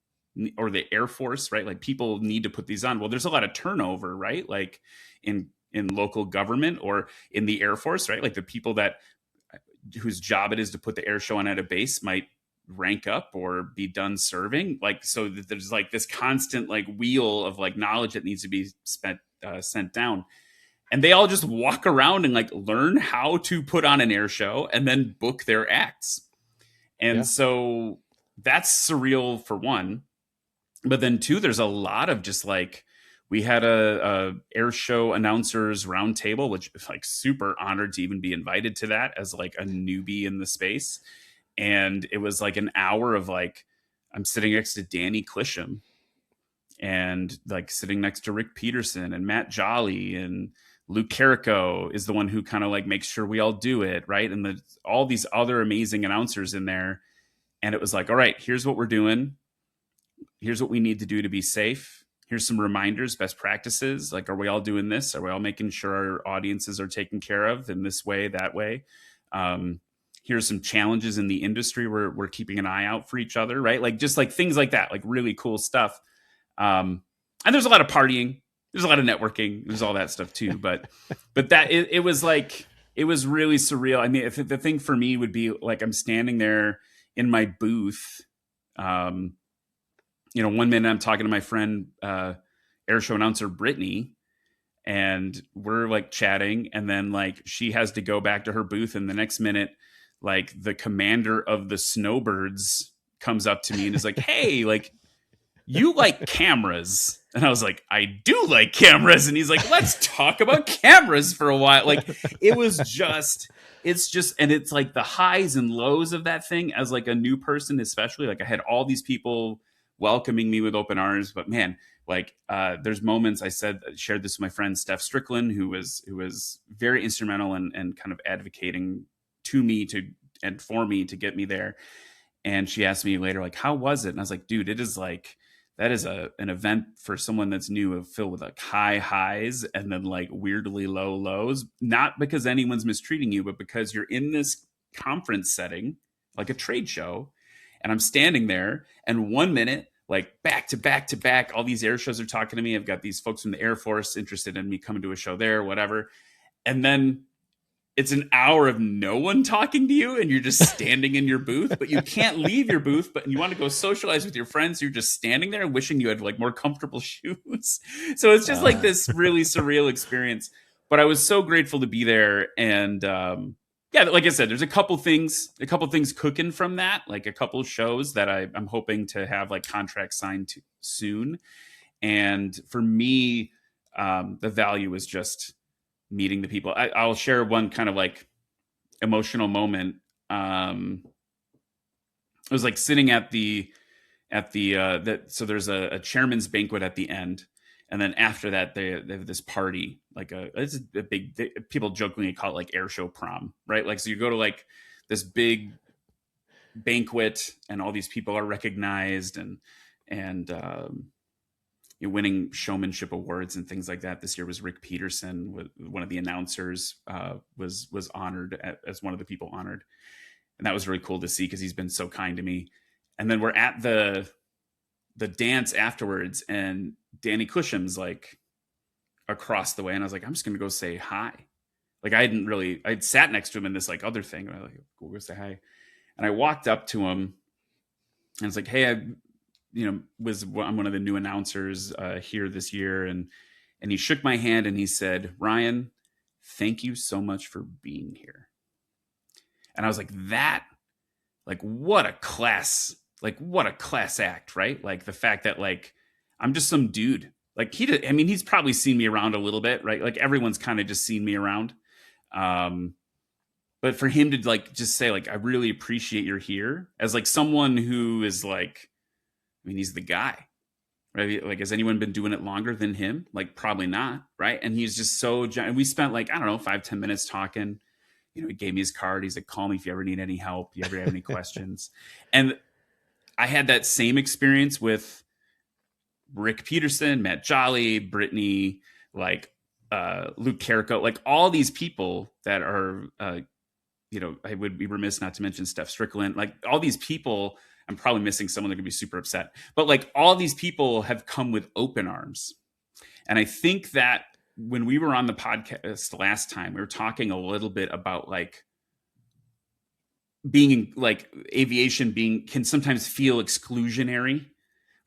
or the Air Force, right? Like people need to put these on. Well, there's a lot of turnover, right? Like in local government or in the Air Force, right? Like the people whose job it is to put the air show on at a base might rank up or be done serving. Like, so that there's like this constant like wheel of like knowledge that needs to be sent down. And they all just walk around and like learn how to put on an air show and then book their acts. And so that's surreal for one. But then two, there's a lot of just like, we had a air show announcers roundtable, which is like super honored to even be invited to that as like a newbie in the space. And it was like an hour of like, I'm sitting next to Danny Clisham and like sitting next to Rick Peterson and Matt Jolly, and Luke Carrico is the one who kind of like makes sure we all do it, right? And all these other amazing announcers in there. And it was like, all right, here's what we're doing. Here's what we need to do to be safe. Here's some reminders, best practices. Like, are we all doing this? Are we all making sure our audiences are taken care of in this way, that way? Here's some challenges in the industry where we're keeping an eye out for each other, right? Like just like things like that, like really cool stuff. And there's a lot of partying. There's a lot of networking. There's all that stuff too. But that it was like, it was really surreal. I mean, the thing for me would be like, I'm standing there in my booth. You know, one minute I'm talking to my friend, air show announcer Brittany, and we're like chatting, and then like she has to go back to her booth, and the next minute, like the commander of the Snowbirds comes up to me and is like, "Hey, like you like cameras?" And I was like, "I do like cameras." And he's like, "Let's talk about cameras for a while." Like it's like the highs and lows of that thing as like a new person, especially. Like I had all these people welcoming me with open arms, but man, like there's moments shared this with my friend Steph Strickland, who was very instrumental and kind of advocating to me and for me to get me there. And she asked me later, like, how was it? And I was like, dude, it is like, that is an event for someone that's new, filled with like high highs and then like weirdly low lows, not because anyone's mistreating you, but because you're in this conference setting, like a trade show. And I'm standing there, and 1 minute, like back to back to back, all these air shows are talking to me. I've got these folks from the Air Force interested in me coming to a show there, whatever. And then it's an hour of no one talking to you and you're just standing in your booth, but you can't leave your booth, but you want to go socialize with your friends. You're just standing there wishing you had like more comfortable shoes. So it's just like this really surreal experience, but I was so grateful to be there. And yeah, like I said, there's a couple things cooking from that, like a couple shows that I'm hoping to have like contracts signed to soon. And for me, the value is just meeting the people. I'll share one kind of like emotional moment. It was like sitting at the so there's a chairman's banquet at the end, and then after that they have this party, like it's a big, people jokingly call it like air show prom, right? Like, so you go to like this big banquet and all these people are recognized and you're winning showmanship awards and things like that. This year was Rick Peterson, one of the announcers, was honored as one of the people honored. And that was really cool to see because he's been so kind to me. And then we're at the dance afterwards and Danny Cusham's like across the way. And I was like, I'm just going to go say hi. Like I'd sat next to him in this like other thing. And I was like, go say hi. And I walked up to him and I was like, hey, I'm one of the new announcers here this year. And he shook my hand and he said, Ryan, thank you so much for being here. And I was like, what a class act, right? Like the fact that like, I'm just some dude. Like he's probably seen me around a little bit, right? Like everyone's kind of just seen me around. But for him to like, just say like, I really appreciate you're here, as like someone who is like, he's the guy, right? Like, has anyone been doing it longer than him? Like, probably not, right? And he's just so, and we spent like, I don't know, 5-10 minutes talking. He gave me his card. He's like, call me if you ever need any help, you ever have any questions. And I had that same experience with Rick Peterson, Matt Jolly, Brittany, like Luke Carrico, like all these people that are, I would be remiss not to mention Steph Strickland, like all these people. I'm probably missing someone that could be super upset, but like all these people have come with open arms. And I think that when we were on the podcast last time, we were talking a little bit about like being like aviation can sometimes feel exclusionary,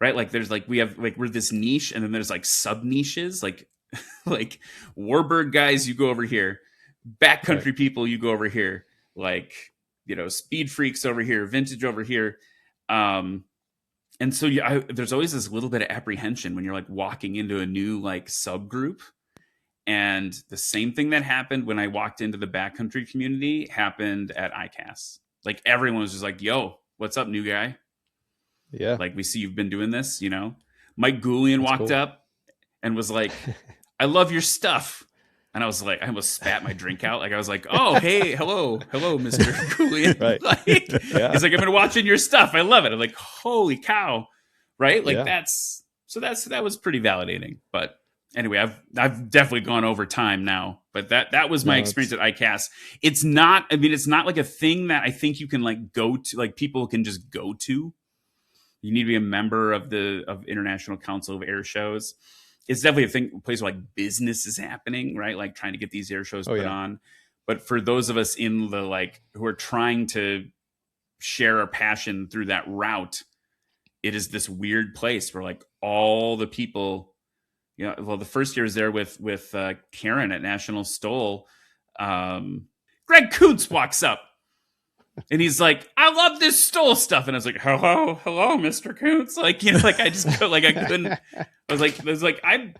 right? Like there's like, we're this niche and then there's like sub niches, like warbird guys, you go over here, backcountry right. People, you go over here, like, speed freaks over here, vintage over here. And so there's always this little bit of apprehension when you're like walking into a new like subgroup. And the same thing that happened when I walked into the backcountry community happened at ICAS. Like everyone was just like, yo, what's up, new guy? Yeah. Like, we see you've been doing this, Mike Goulian walked up and was like, I love your stuff. And I was like, I almost spat my drink out. Like I was like, oh, hey, hello, Mr. Goulian. Right. Like, yeah. He's like, I've been watching your stuff. I love it. I'm like, holy cow. Right. Like that was pretty validating. But anyway, I've definitely gone over time now, but that was my experience at ICAS. It's not like a thing that I think you can like go to, like people can just go to. You need to be a member of International Council of Air Shows. It's definitely a place where like business is happening, right? Like trying to get these air shows put on. But for those of us in the like who are trying to share our passion through that route, it is this weird place where like all the people, well, the first year I was there with Karen at National STOL. Greg Kuntz walks up and he's like, I love this STOL stuff. And I was like, hello, Mr. Kuntz. Like, like I just felt like I couldn't. I was like, I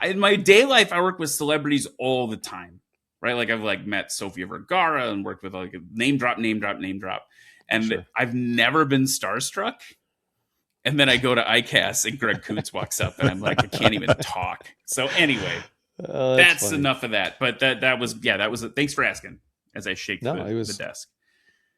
in my day life, I work with celebrities all the time, right? Like I've like met Sofia Vergara and worked with like name drop. And sure. I've never been starstruck. And then I go to ICAS and Greg Kuntz walks up and I'm like, I can't even talk. So anyway, that's enough of that. But that was thanks for asking as I shake the desk.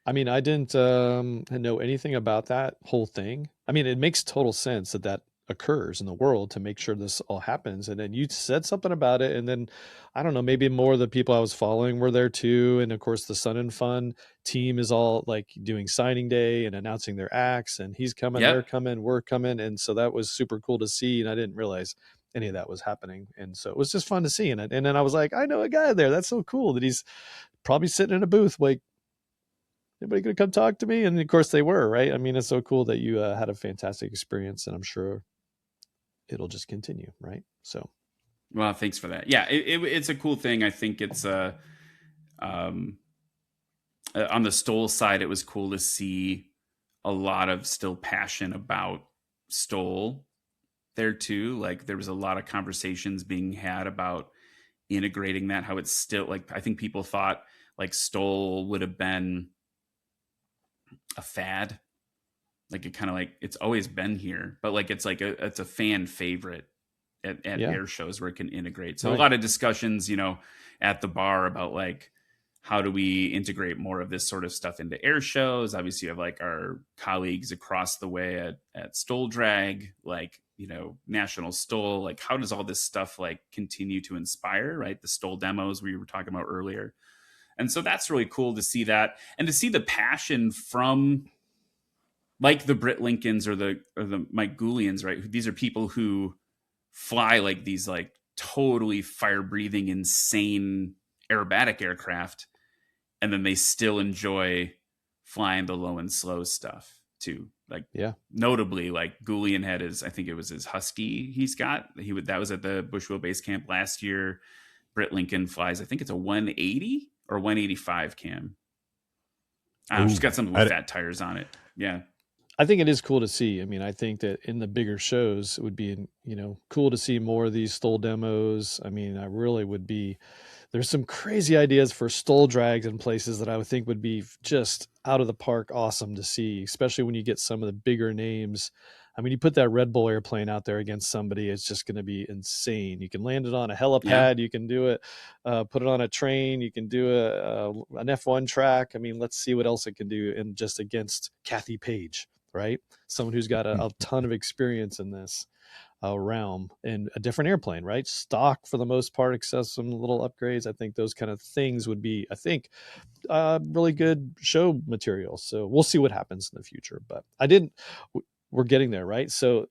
I mean, I didn't know anything about that whole thing. I mean, it makes total sense that occurs in the world to make sure this all happens. And then you said something about it. And then, I don't know, maybe more of the people I was following were there too. And of course, the Sun and Fun team is all like doing signing day and announcing their acts. And he's coming, they're coming, we're coming. And so that was super cool to see. And I didn't realize any of that was happening. And so it was just fun to see. And then I was like, I know a guy there. That's so cool that he's probably sitting in a booth like, anybody gonna come talk to me? And of course they were, right? I mean, it's so cool that you had a fantastic experience, and I'm sure it'll just continue, right? So, well, thanks for that. Yeah, it's a cool thing. I think it's on the STOL side, it was cool to see a lot of still passion about STOL there too. Like there was a lot of conversations being had about integrating that, how it's still like, I think people thought like STOL would have been a fad. Like it kind of like, it's always been here, but like, it's a fan favorite at air shows where it can integrate. So a lot of discussions, at the bar about like, how do we integrate more of this sort of stuff into air shows? Obviously, you have like our colleagues across the way at STOL Drag, like, National STOL. Like, how does all this stuff like continue to inspire, right? The STOL demos we were talking about earlier. And so that's really cool to see that, and to see the passion from like the Britt Lincolns or the Mike Goulians, right? These are people who fly like these like totally fire breathing, insane aerobatic aircraft. And then they still enjoy flying the low and slow stuff too. Like, notably, like Goulian had I think it was his Husky he's got. That was at the Bushwill Base Camp last year. Britt Lincoln flies, I think it's a 180 or 185 Cam. She's got something with fat tires on it. Yeah. I think it is cool to see. I mean, I think that in the bigger shows, it would be, cool to see more of these STOL demos. I mean, I really would be. There's some crazy ideas for STOL drags in places that I would think would be just out of the park awesome to see, especially when you get some of the bigger names. I mean, you put that Red Bull airplane out there against somebody, it's just going to be insane. You can land it on a helipad. You can do it, put it on a train. You can do an F1 track. I mean, let's see what else it can do. And just against Kathy Page, right? Someone who's got a ton of experience in this realm, and a different airplane, right? Stock for the most part, except some little upgrades. I think those kind of things would be, really good show material. So we'll see what happens in the future. But we're getting there, right? So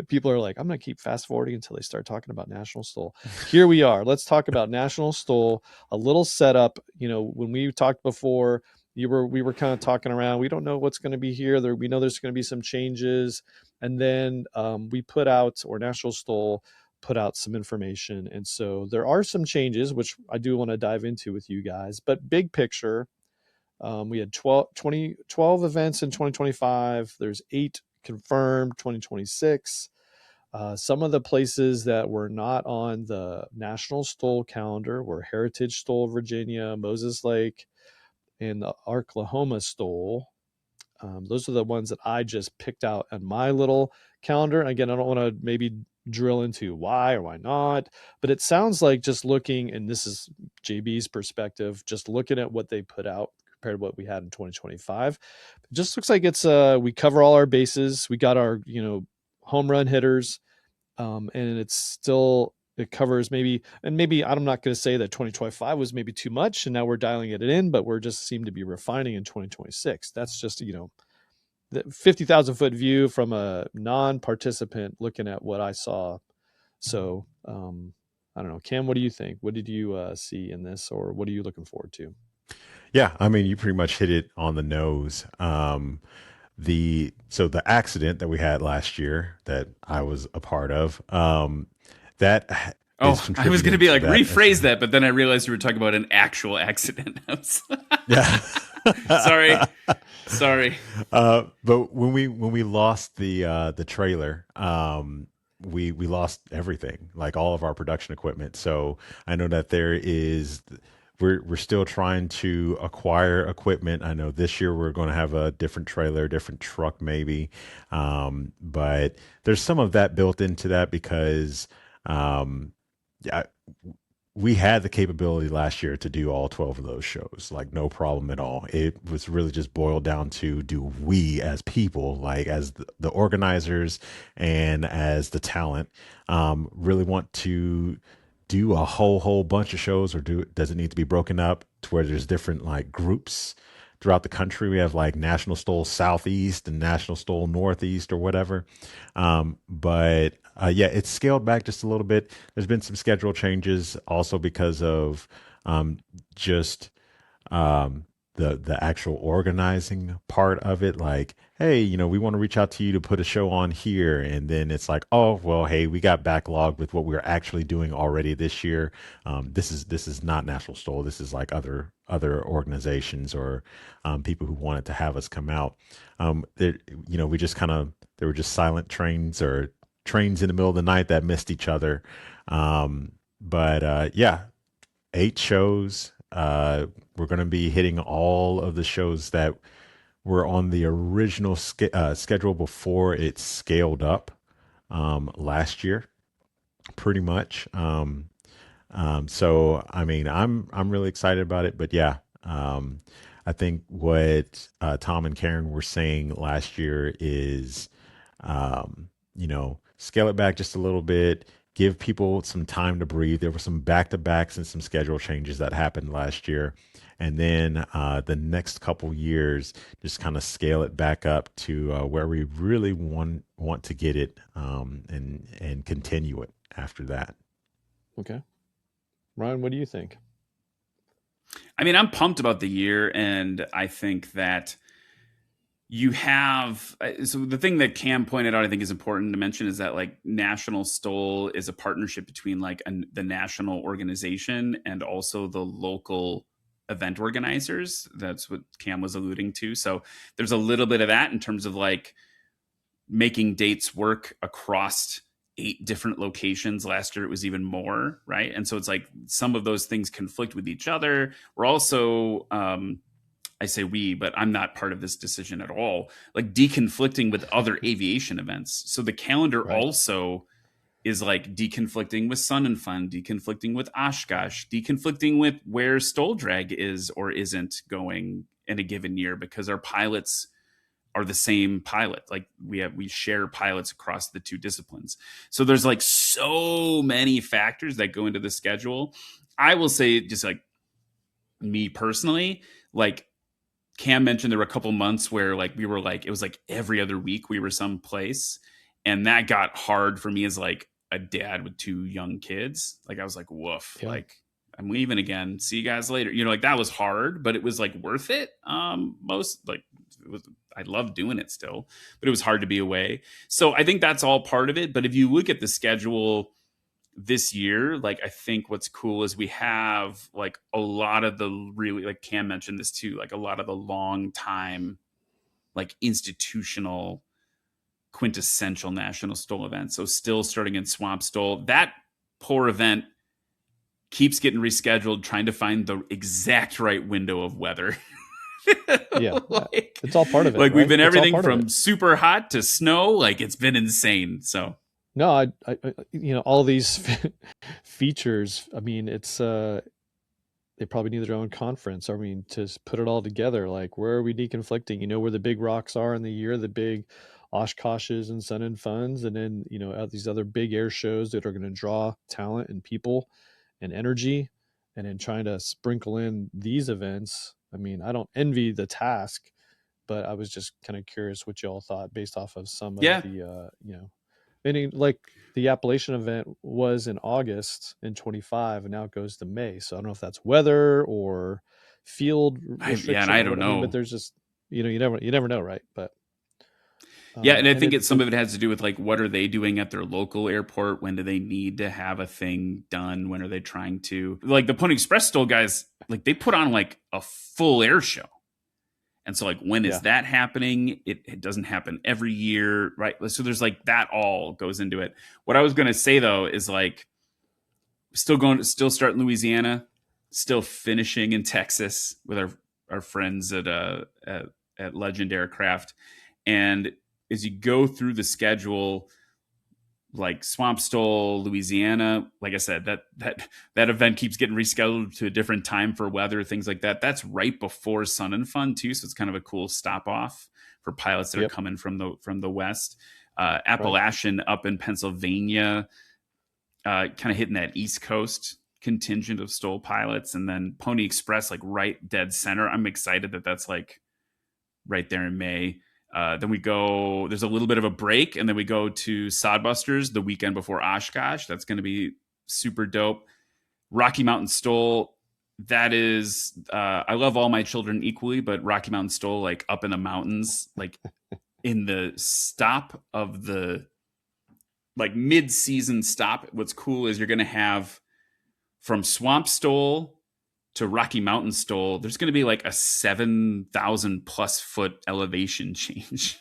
people are like, I'm going to keep fast forwarding until they start talking about National STOL. Here we are. Let's talk about National STOL. A little setup. When we talked before, we were kind of talking around. We don't know what's going to be here. We know there's going to be some changes. And then National STOL put out some information. And so there are some changes, which I do want to dive into with you guys. But big picture, we had 12 events in 2025. There's 8 confirmed 2026. Some of the places that were not on the National STOL calendar were Heritage STOL, Virginia, Moses Lake, and the Arklahoma STOL. Those are the ones that I just picked out on my little calendar. And again, I don't want to maybe drill into why or why not, but it sounds like, just looking, and this is JB's perspective, just looking at what they put out compared to what we had in 2025, it just looks like it's we cover all our bases. We got our home run hitters, and it covers maybe I'm not going to say that 2025 was maybe too much and now we're dialing it in, but we're just seem to be refining in 2026. That's just, the 50,000 foot view from a non-participant looking at what I saw. So, I don't know, Cam, what do you think? What did you see in this, or what are you looking forward to? Yeah, I mean, you pretty much hit it on the nose. The accident that we had last year that I was a part of, that I was going to be like, rephrase that, but then I realized you were talking about an actual accident. Yeah. Sorry. But when we lost the trailer, we lost everything, like all of our production equipment. So I know that we're still trying to acquire equipment. I know this year we're going to have a different trailer, different truck maybe. But there's some of that built into that because we had the capability last year to do all 12 of those shows, like no problem at all. It was really just boiled down to, do we as people, like as the organizers and as the talent, really want to do a whole bunch of shows, or does it need to be broken up to where there's different like groups throughout the country? We have like National STOL Southeast and National STOL Northeast or whatever. But it's scaled back just a little bit. There's been some schedule changes also because of just the actual organizing part of it, like, hey, we want to reach out to you to put a show on here, and then it's like, oh well, hey, we got backlogged with what we're actually doing already this year. This is not National STOL. This is like other organizations or people who wanted to have us come out. We just kind of, there were just silent trains or trains in the middle of the night that missed each other. But yeah, 8 shows. We're going to be hitting all of the shows that were on the original schedule before it scaled up last year, pretty much. So I mean, I'm really excited about it. But yeah, I think what Tom and Karen were saying last year is, scale it back just a little bit, give people some time to breathe. There were some back to backs and some schedule changes that happened last year. And then the next couple years, just kind of scale it back up to where we really want to get it, and continue it after that. Okay. Ryan, what do you think? I mean, I'm pumped about the year, and I think that you have, so the thing that Cam pointed out, I think is important to mention, is that like National STOL is a partnership between like the national organization and also the local event organizers. That's what Cam was alluding to. So there's a little bit of that in terms of like making dates work across 8 different locations. Last year it was even more, right? And so it's like some of those things conflict with each other. We're also, I say we, but I'm not part of this decision at all, like deconflicting with other aviation events. So the calendar also is like deconflicting with Sun and Fun, deconflicting with Oshkosh, deconflicting with where Stol Drag is or isn't going in a given year, because our pilots are the same pilot. Like we share pilots across the 2 disciplines. So there's like so many factors that go into the schedule. I will say, just like me personally, like Cam mentioned, there were a couple months where like we were like, it was like every other week we were someplace, and that got hard for me as like a dad with 2 young kids. Like I was like, woof, like I'm leaving again. See you guys later. Like that was hard, but it was like worth it. I love doing it still, but it was hard to be away. So I think that's all part of it. But if you look at the schedule this year, like I think what's cool is we have like a lot of the really, like Cam mentioned this too, like a lot of the long time, like institutional quintessential National STOL events. So still starting in Swamp STOL, that poor event keeps getting rescheduled, trying to find the exact right window of weather. Yeah, like, it's all part of it. Like we've been everything from super hot to snow. Like it's been insane. So no, I all these features. I mean, it's they probably need their own conference. I mean, to put it all together, like where are we deconflicting? Where the big rocks are in the year, the big Oshkoshes and Sun and Funs, and then these other big air shows that are going to draw talent and people and energy, and then trying to sprinkle in these events. I mean, I don't envy the task, but I was just kind of curious what y'all thought based off of some of the, meaning like the Appalachian event was in August in 25, and now it goes to May. So I don't know if that's weather or field restriction. And I don't know. But there's just, you never know, right? But yeah, and I think some of it has to do with like what are they doing at their local airport? When do they need to have a thing done? When are they trying to, like the Pony Express STOL guys, like they put on like a full air show. And so like when is that happening? It doesn't happen every year, right? So there's like that all goes into it. What I was going to say though is like still start in Louisiana, still finishing in Texas with our friends at Legend Aircraft. And as you go through the schedule, like Swamp STOL, Louisiana, like I said, that event keeps getting rescheduled to a different time for weather, things like that. That's right before Sun and Fun too, so it's kind of a cool stop off for pilots that are coming from the west. Appalachian up in Pennsylvania, kind of hitting that East Coast contingent of STOL pilots, and then Pony Express like right dead center. I'm excited that that's like right there in May. Then we go, there's a little bit of a break, and then we go to Sodbusters the weekend before Oshkosh. That's going to be super dope. Rocky Mountain STOL that is, I love all my children equally, but Rocky Mountain STOL, like up in the mountains, like in the stop of the like mid-season stop. What's cool is you're going to have from Swamp STOL to Rocky Mountain STOL, there's going to be like a 7,000 plus foot elevation change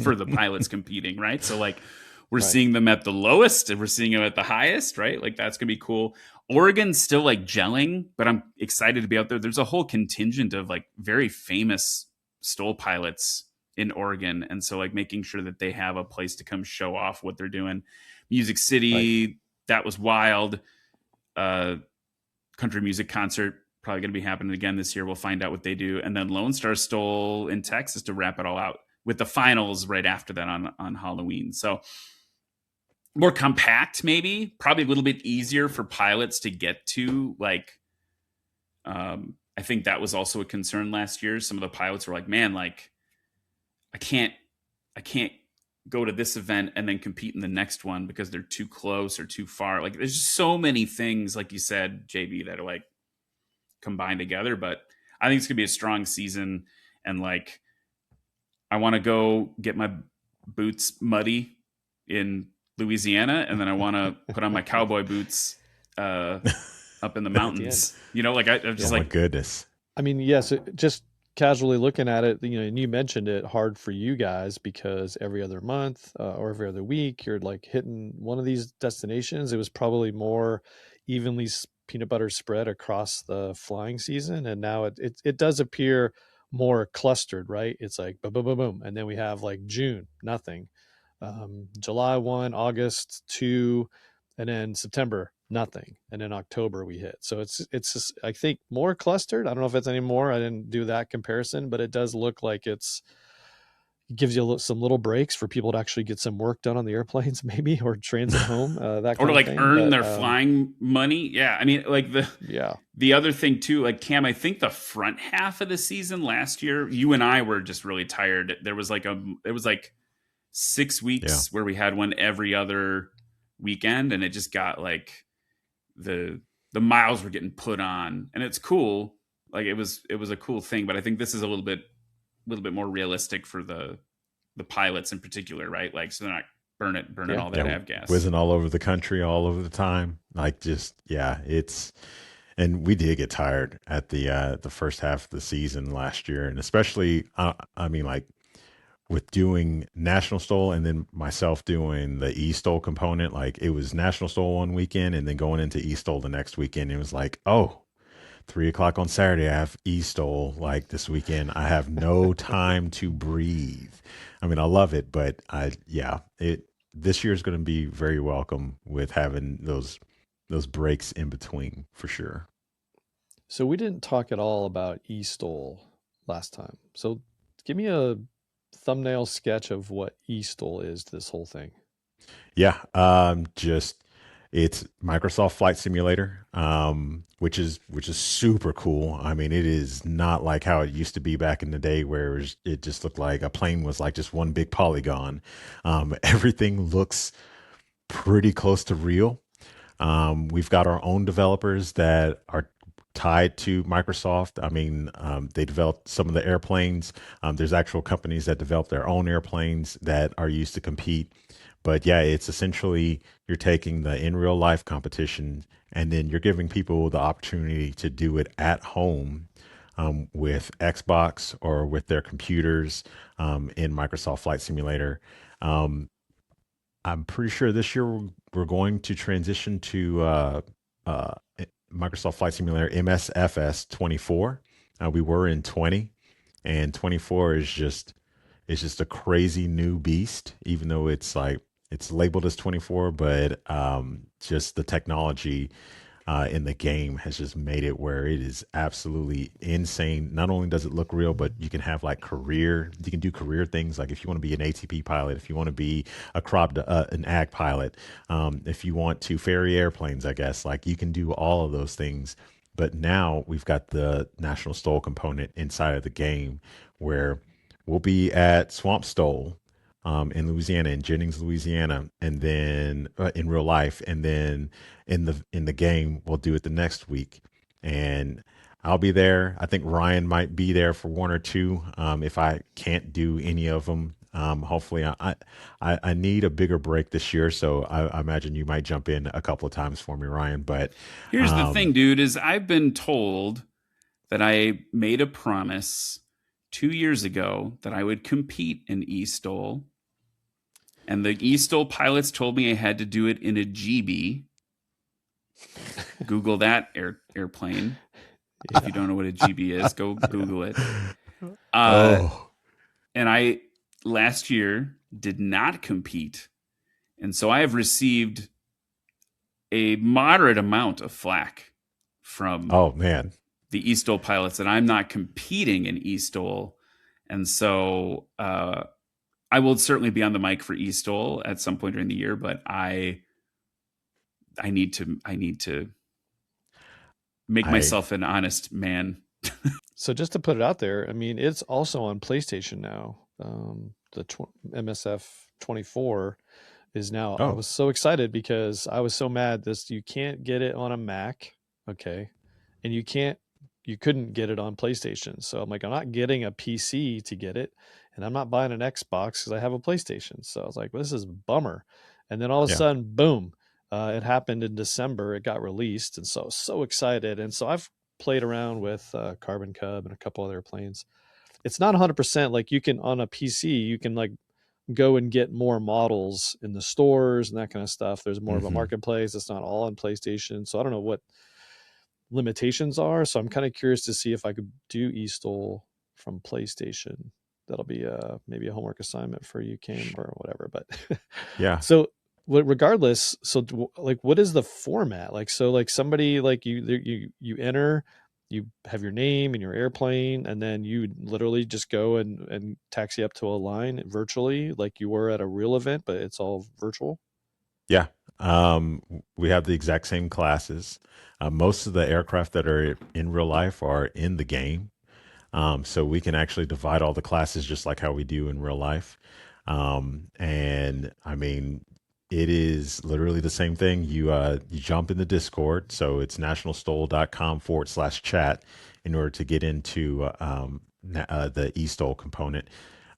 for the pilots competing, right? So like we're seeing them at the lowest and we're seeing them at the highest, right? Like that's going to be cool. Oregon's still like gelling, but I'm excited to be out there. There's a whole contingent of like very famous STOL pilots in Oregon. And so like making sure that they have a place to come show off what they're doing. Music City, that was wild. Country music concert probably going to be happening again this year. We'll find out what they do. And then Lone Star STOL in Texas to wrap it all out with the finals right after that on Halloween. So more compact, maybe, probably a little bit easier for pilots to get to. Like, I think that was also a concern last year. Some of the pilots were like, man, like I can't go to this event and then compete in the next one because they're too close or too far. Like there's just so many things, like you said, JB, that are like combined together. But I think it's gonna be a strong season. And like, I want to go get my boots muddy in Louisiana, and then I want to put on my cowboy boots up in the mountains. You know, like I'm just like, my goodness. I mean, yes, just casually looking at it, you know, and you mentioned it, hard for you guys because every other month or every other week you're like hitting one of these destinations. It was probably more evenly peanut butter spread across the flying season, and now it does appear more clustered, right? It's like boom, boom, boom, boom, and then we have like June, nothing, July 1, August 2, and then September nothing, and in October we hit. So it's just, I think, more clustered. I don't know if it's any more. I didn't do that comparison, but it does look like it gives you some little breaks for people to actually get some work done on the airplanes, maybe, or transit home, that or kind to like of thing. earn their flying money. Yeah, I mean, like the other thing too, like Cam, I think the front half of the season last year, you and I were just really tired. There was like 6 weeks where we had one every other weekend, and it just got like the miles were getting put on, and it's cool. Like it was a cool thing, but I think this is a little bit more realistic for the pilots in particular, right? Like, so they're not burning all that avgas. Whizzing all over the country, all over the time. Like just, and we did get tired at the first half of the season last year. And especially, I mean, like with doing National STOL and then myself doing the eSTOL component, like it was National STOL one weekend and then going into eSTOL the next weekend. It was like, 3:00 on Saturday, I have eSTOL. Like this weekend, I have no time to breathe. I mean, I love it, but this year is going to be very welcome with having those breaks in between for sure. So we didn't talk at all about eSTOL last time. So give me a thumbnail sketch of what eSTOL is, this whole thing. Yeah, it's Microsoft Flight Simulator, which is super cool. I mean, it is not like how it used to be back in the day where it just looked like a plane was like just one big polygon. Everything looks pretty close to real. We've got our own developers that are tied to Microsoft. I mean, they developed some of the airplanes. There's actual companies that develop their own airplanes that are used to compete. But yeah, it's essentially you're taking the in real life competition and then you're giving people the opportunity to do it at home with Xbox or with their computers in Microsoft Flight Simulator. I'm pretty sure this year we're going to transition to Microsoft Flight Simulator MSFS 24. We were in 20, and 24 is just a crazy new beast. Even though it's labeled as 24, but just the technology in the game has just made it where it is absolutely insane. Not only does it look real, but you can have you can do career things. Like if you want to be an ATP pilot, if you want to be an ag pilot, if you want to ferry airplanes, I guess, like you can do all of those things. But now we've got the National STOL component inside of the game where we'll be at Swamp STOL in Louisiana, in Jennings, Louisiana, and then in real life, and then in the game we'll do it the next week, and I'll be there. I think Ryan might be there for one or two. If I can't do any of them, hopefully I need a bigger break this year. So I imagine you might jump in a couple of times for me, Ryan. But Here's the thing, dude, is I've been told that I made a promise 2 years ago that I would compete in eSTOL. And the eSTOL pilots told me I had to do it in a GB. Google that airplane. If you don't know what a GB is, go Google it. And I last year did not compete. And so I have received a moderate amount of flack from the eSTOL pilots that I'm not competing in eSTOL. And so I will certainly be on the mic for eSTOL at some point during the year, but I need to make myself an honest man. So just to put it out there, I mean, it's also on PlayStation now. The MSF 24 is now. I was so excited because I was so mad you can't get it on a Mac, okay, and you couldn't get it on PlayStation. So I'm like, I'm not getting a PC to get it, and I'm not buying an Xbox because I have a PlayStation. So I was like, well, this is a bummer. And then all of a sudden, boom, it happened in December. It got released, and so I was so excited. And so I've played around with Carbon Cub and a couple other planes. It's not 100% like you can on a PC. You can like go and get more models in the stores and that kind of stuff. There's more of a marketplace. It's not all on PlayStation. So I don't know what limitations are. So I'm kind of curious to see if I could do eSTOL from PlayStation. That'll be maybe a homework assignment for you, Cam, or whatever. But yeah. So regardless, so like, what is the format? Like, so like somebody like you enter, you have your name and your airplane, and then you literally just go and taxi up to a line virtually like you were at a real event, but it's all virtual. Yeah. We have the exact same classes. Most of the aircraft that are in real life are in the game. So we can actually divide all the classes just like how we do in real life. And I mean, it is literally the same thing. You jump in the Discord. So it's nationalstol.com/chat in order to get into the eSTOL component.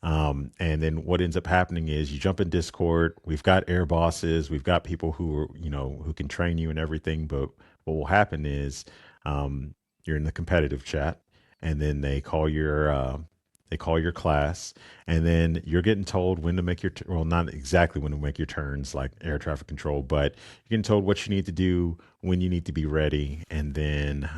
And then what ends up happening is you jump in Discord. We've got air bosses. We've got people who are, who can train you and everything. But what will happen is you're in the competitive chat, and then they call your class, and then you're getting told when to make your well, not exactly when to make your turns like air traffic control, but you're getting told what you need to do, when you need to be ready, and then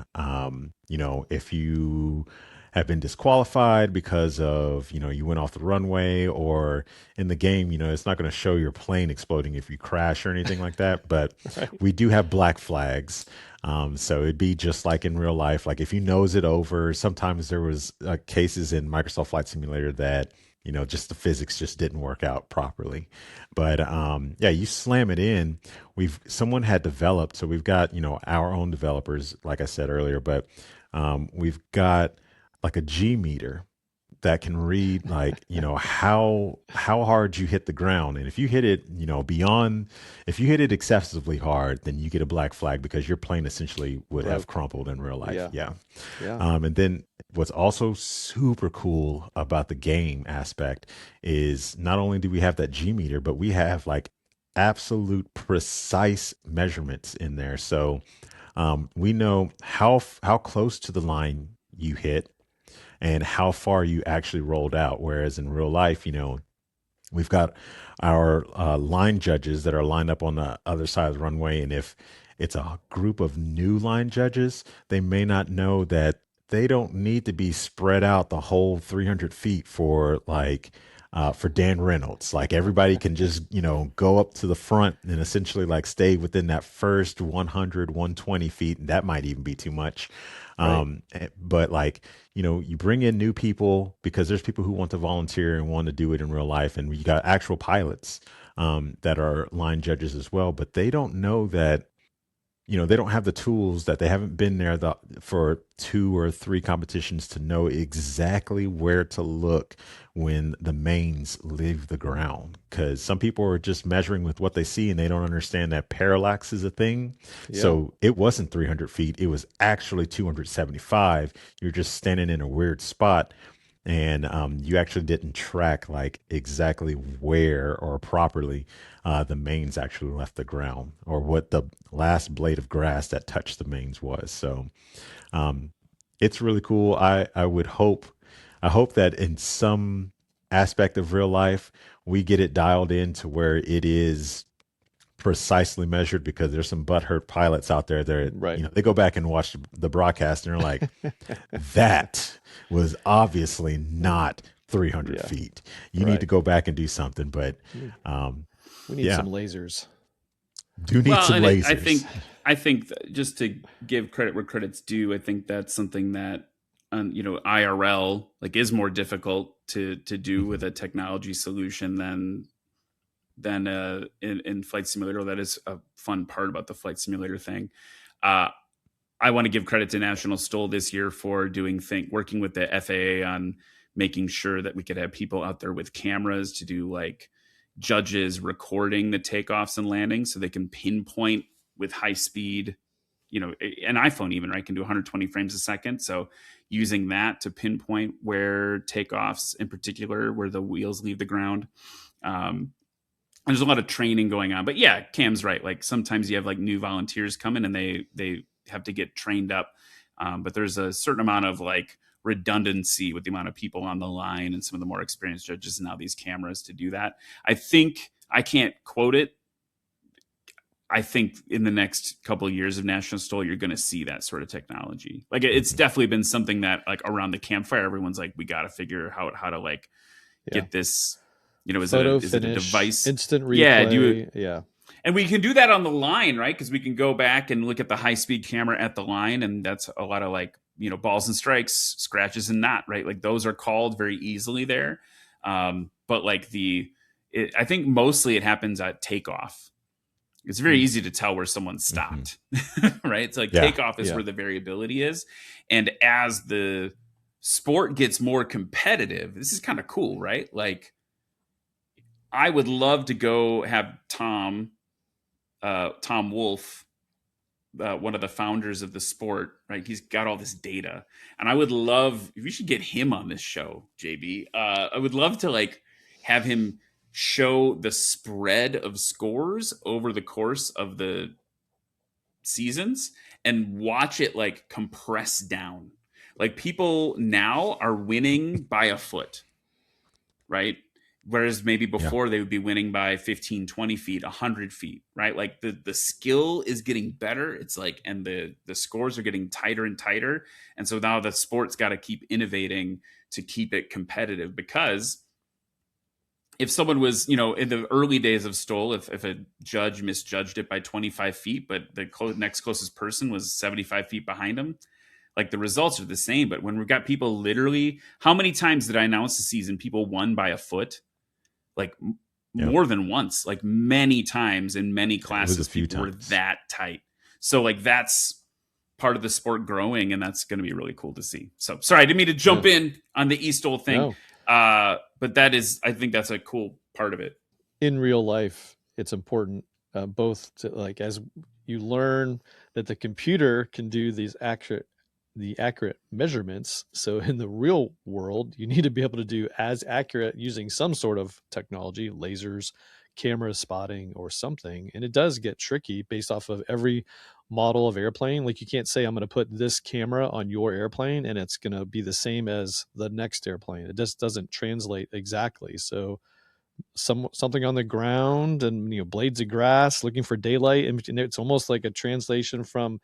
if you have been disqualified because of you went off the runway, or in the game it's not going to show your plane exploding if you crash or anything like that, but right. We do have black flags. So it'd be just like in real life. Like if you nose it over, sometimes there was cases in Microsoft Flight Simulator that, just the physics just didn't work out properly. But you slam it in. Someone had developed, so we've got, our own developers, like I said earlier, but we've got like a G meter that can read like, how hard you hit the ground. And if you hit it, if you hit it excessively hard, then you get a black flag because your plane essentially would have crumpled in real life. Yeah. And then what's also super cool about the game aspect is not only do we have that G meter, but we have like absolute precise measurements in there. So we know how close to the line you hit and how far you actually rolled out. Whereas in real life, we've got our line judges that are lined up on the other side of the runway. And if it's a group of new line judges, they may not know that they don't need to be spread out the whole 300 feet for Dan Reynolds. Like everybody can just, go up to the front and essentially like stay within that first 100, 120 feet. And that might even be too much. Right. But like, you bring in new people because there's people who want to volunteer and want to do it in real life. And you got actual pilots that are line judges as well, but they don't know that they don't have the tools, that they haven't been there for 2 or 3 competitions to know exactly where to look when the mains leave the ground. Because some people are just measuring with what they see and they don't understand that parallax is a thing. Yeah. So it wasn't 300 feet. It was actually 275. You're just standing in a weird spot, and you actually didn't track like exactly where or properly the mains actually left the ground, or what the last blade of grass that touched the mains was. So it's really cool. I hope that in some aspect of real life we get it dialed in to where it is precisely measured, because there's some butthurt pilots out there that Right. they go back and watch the broadcast and they're like, that was obviously not 300 feet. You need to go back and do something. But we need some lasers. Do need some lasers. I think just to give credit where credit's due, I think that's something that IRL like is more difficult to do with a technology solution than in flight simulator. That is a fun part about the flight simulator thing. I want to give credit to National STOL this year for working with the FAA on making sure that we could have people out there with cameras to do like judges recording the takeoffs and landings, so they can pinpoint with high speed. An iPhone even, right, can do 120 frames a second. So using that to pinpoint where takeoffs, in particular, where the wheels leave the ground. There's a lot of training going on, but yeah, Cam's right. Like sometimes you have like new volunteers come in and they have to get trained up. But there's a certain amount of like redundancy with the amount of people on the line and some of the more experienced judges and now these cameras to do that. I think, I can't quote it, I think in the next couple of years of National STOL, you're going to see that sort of technology. Like it's definitely been something that like around the campfire, everyone's like, we got to figure out how to like get this, is it a device? Instant replay. Yeah. And we can do that on the line, right? Because we can go back and look at the high-speed camera at the line, and that's a lot of like, balls and strikes, scratches and not, right? Like those are called very easily there. But like I think mostly it happens at takeoff. It's very easy to tell where someone stopped, right? It's like takeoff is where the variability is. And as the sport gets more competitive, this is kind of cool, right? Like I would love to go have Tom Wolfe, one of the founders of the sport, right? He's got all this data, and I would love, we should get him on this show, JB. I would love to like have him show the spread of scores over the course of the seasons and watch it like compress down. Like people now are winning by a foot, right? Whereas maybe before they would be winning by 15, 20 feet, 100 feet, right? Like the skill is getting better. It's like, and the scores are getting tighter and tighter. And so now the sport's got to keep innovating to keep it competitive, because if someone was, in the early days of STOL, if a judge misjudged it by 25 feet, but the next closest person was 75 feet behind him, like the results are the same. But when we've got people literally, how many times did I announce the season people won by a foot? Like more than once, like many times in many classes, people were that tight. So like that's part of the sport growing, and that's going to be really cool to see. So sorry, I didn't mean to jump in on the eSTOL thing. No. But I think that's a cool part of it. In real life, it's important both to like, as you learn that the computer can do the accurate measurements. So in the real world, you need to be able to do as accurate using some sort of technology, lasers, camera spotting or something. And it does get tricky based off of every model of airplane. Like you can't say, I'm going to put this camera on your airplane and it's going to be the same as the next airplane. It just doesn't translate exactly. So something on the ground and, blades of grass looking for daylight. And it's almost like a translation from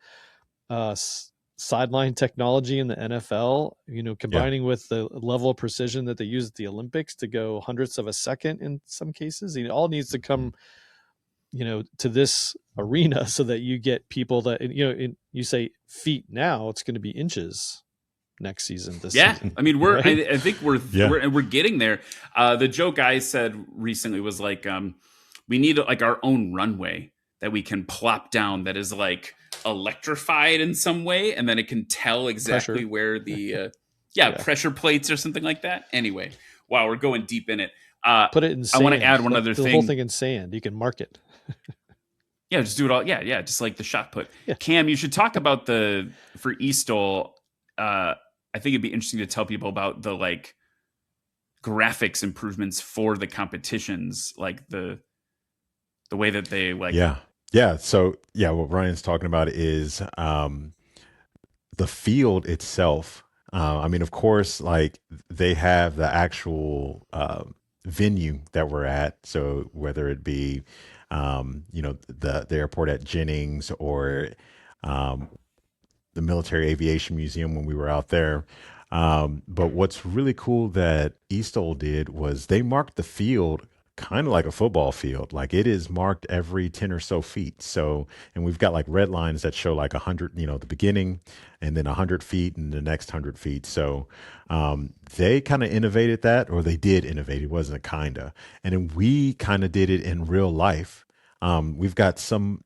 sideline technology in the NFL, combining with the level of precision that they use at the Olympics to go hundredths of a second in some cases. It all needs to come, to this arena so that you get people that, you say feet now, it's going to be inches next season. Season, I mean, I think we're getting there. The joke I said recently was like, we need like our own runway that we can plop down that is like electrified in some way, and then it can tell exactly where the pressure plates or something like that. Anyway, wow, we're going deep in it. Put it in sand. I want to add one other thing. The whole thing in sand. You can mark it. Yeah, just do it all. Yeah, just like the shot put. Yeah. Cam, you should talk about for eSTOL. I think it'd be interesting to tell people about the like graphics improvements for the competitions, like the way that they like. Yeah. So what Ryan's talking about is the field itself. I mean, of course, like they have the actual venue that we're at. So whether it be, the airport at Jennings or the Military Aviation Museum when we were out there. But what's really cool that eSTOL did was they marked the field kind of like a football field. Like it is marked every 10 or so feet. So, and we've got like red lines that show like 100, the beginning and then 100 feet and the next 100 feet. So they kind of innovated that, or they did innovate. It wasn't kind of. And then we kind of did it in real life. We've got some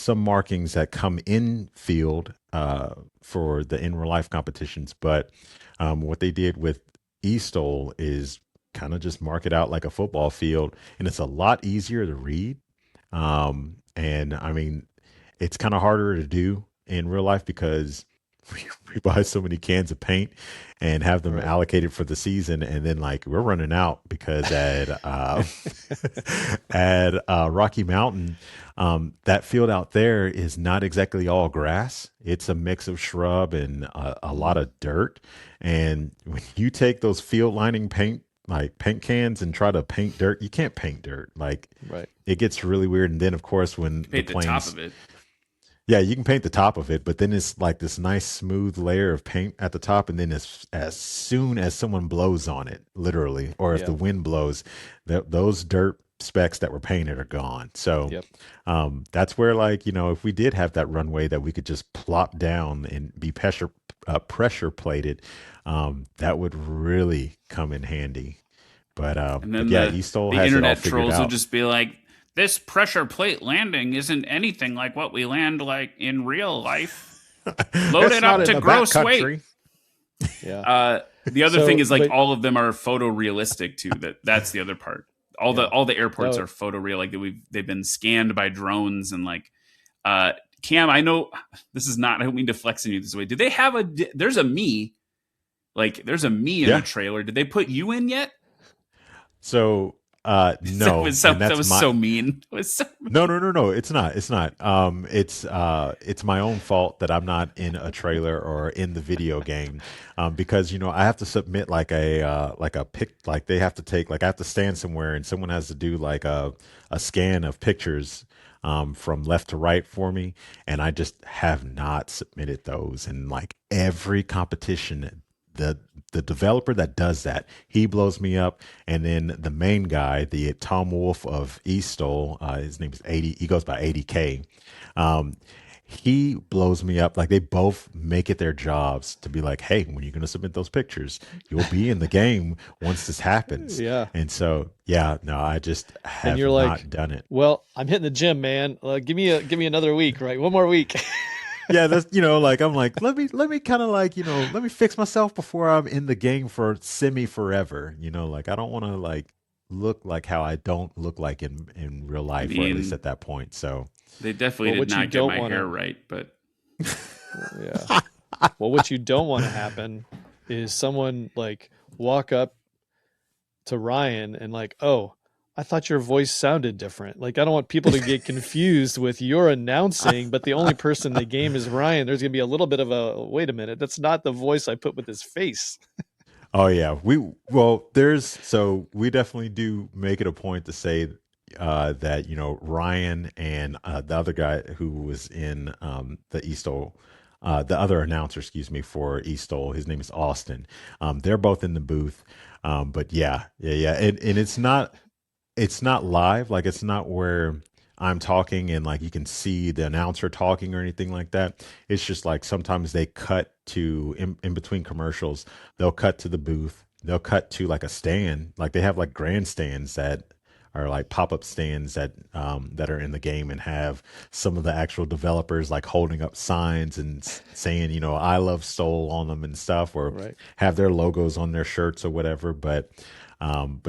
markings that come in field for the in real life competitions. But what they did with eSTOL is kind of just mark it out like a football field, and it's a lot easier to read. And I mean, it's kind of harder to do in real life because we buy so many cans of paint and have them allocated for the season, and then like we're running out because at Rocky Mountain, that field out there is not exactly all grass. It's a mix of shrub and a lot of dirt. And when you take those field lining paint cans and try to paint dirt, you can't paint dirt. Like it gets really weird. And then of course when paint the top of it. Yeah, you can paint the top of it, but then it's like this nice smooth layer of paint at the top, and then as soon as someone blows on it, literally, or if the wind blows, those dirt specks that were painted are gone. So that's where, like, if we did have that runway that we could just plop down and be pressure plated, that would really come in handy. But and then eSTOL the has internet it all figured trolls out. will just be like, this pressure plate landing isn't anything like what we land like in real life. Load it up to gross weight. Yeah. The other thing is like all of them are photorealistic too. That's the other part. All the airports are photoreal. Like they've been scanned by drones and like. Cam, I know this is not. I don't mean to flex on you this way. Did they have There's a me. Like there's a me in a trailer. Did they put you in yet? So. No, that was so mean. It was so mean. No. It's not. It's my own fault that I'm not in a trailer or in the video game, because I have to submit like a pic. Like they have to take. Like I have to stand somewhere and someone has to do like a scan of pictures from left to right for me, and I just have not submitted those. And like every competition, the developer that does that, he blows me up. And then the main guy, the Tom Wolf of eSTOL, his name is 80. He goes by 80K. He blows me up. Like they both make it their jobs to be like, hey, when you're going to submit those pictures, you'll be in the game once this happens. Yeah. And so, I just have not done it. Well, I'm hitting the gym, man. Give me another week, right? One more week. Yeah, that's like I'm like let me kind of like let me fix myself before I'm in the game for semi forever. Like I don't want to like look like how I don't look like in real life, or at least at that point. So they definitely did not get my hair right, but yeah. Well, what you don't want to happen is someone like walk up to Ryan and like, oh, I thought your voice sounded different. Like, I don't want people to get confused with your announcing, but the only person in the game is Ryan. There's going to be a little bit of a, wait a minute, that's not the voice I put with his face. Oh yeah. So we definitely do make it a point to say that, Ryan and the other guy who was in the eSTOL, the other announcer, for eSTOL, his name is Austin. They're both in the booth. But yeah. And it's not live. Like it's not where I'm talking and like you can see the announcer talking or anything like that. It's just like sometimes they cut to in between commercials, they'll cut to the booth. They'll cut to like a stand. Like they have like grandstands that are like pop-up stands that are in the game and have some of the actual developers like holding up signs and saying, you know, I love Stole on them and stuff, or Right. have their logos on their shirts or whatever. But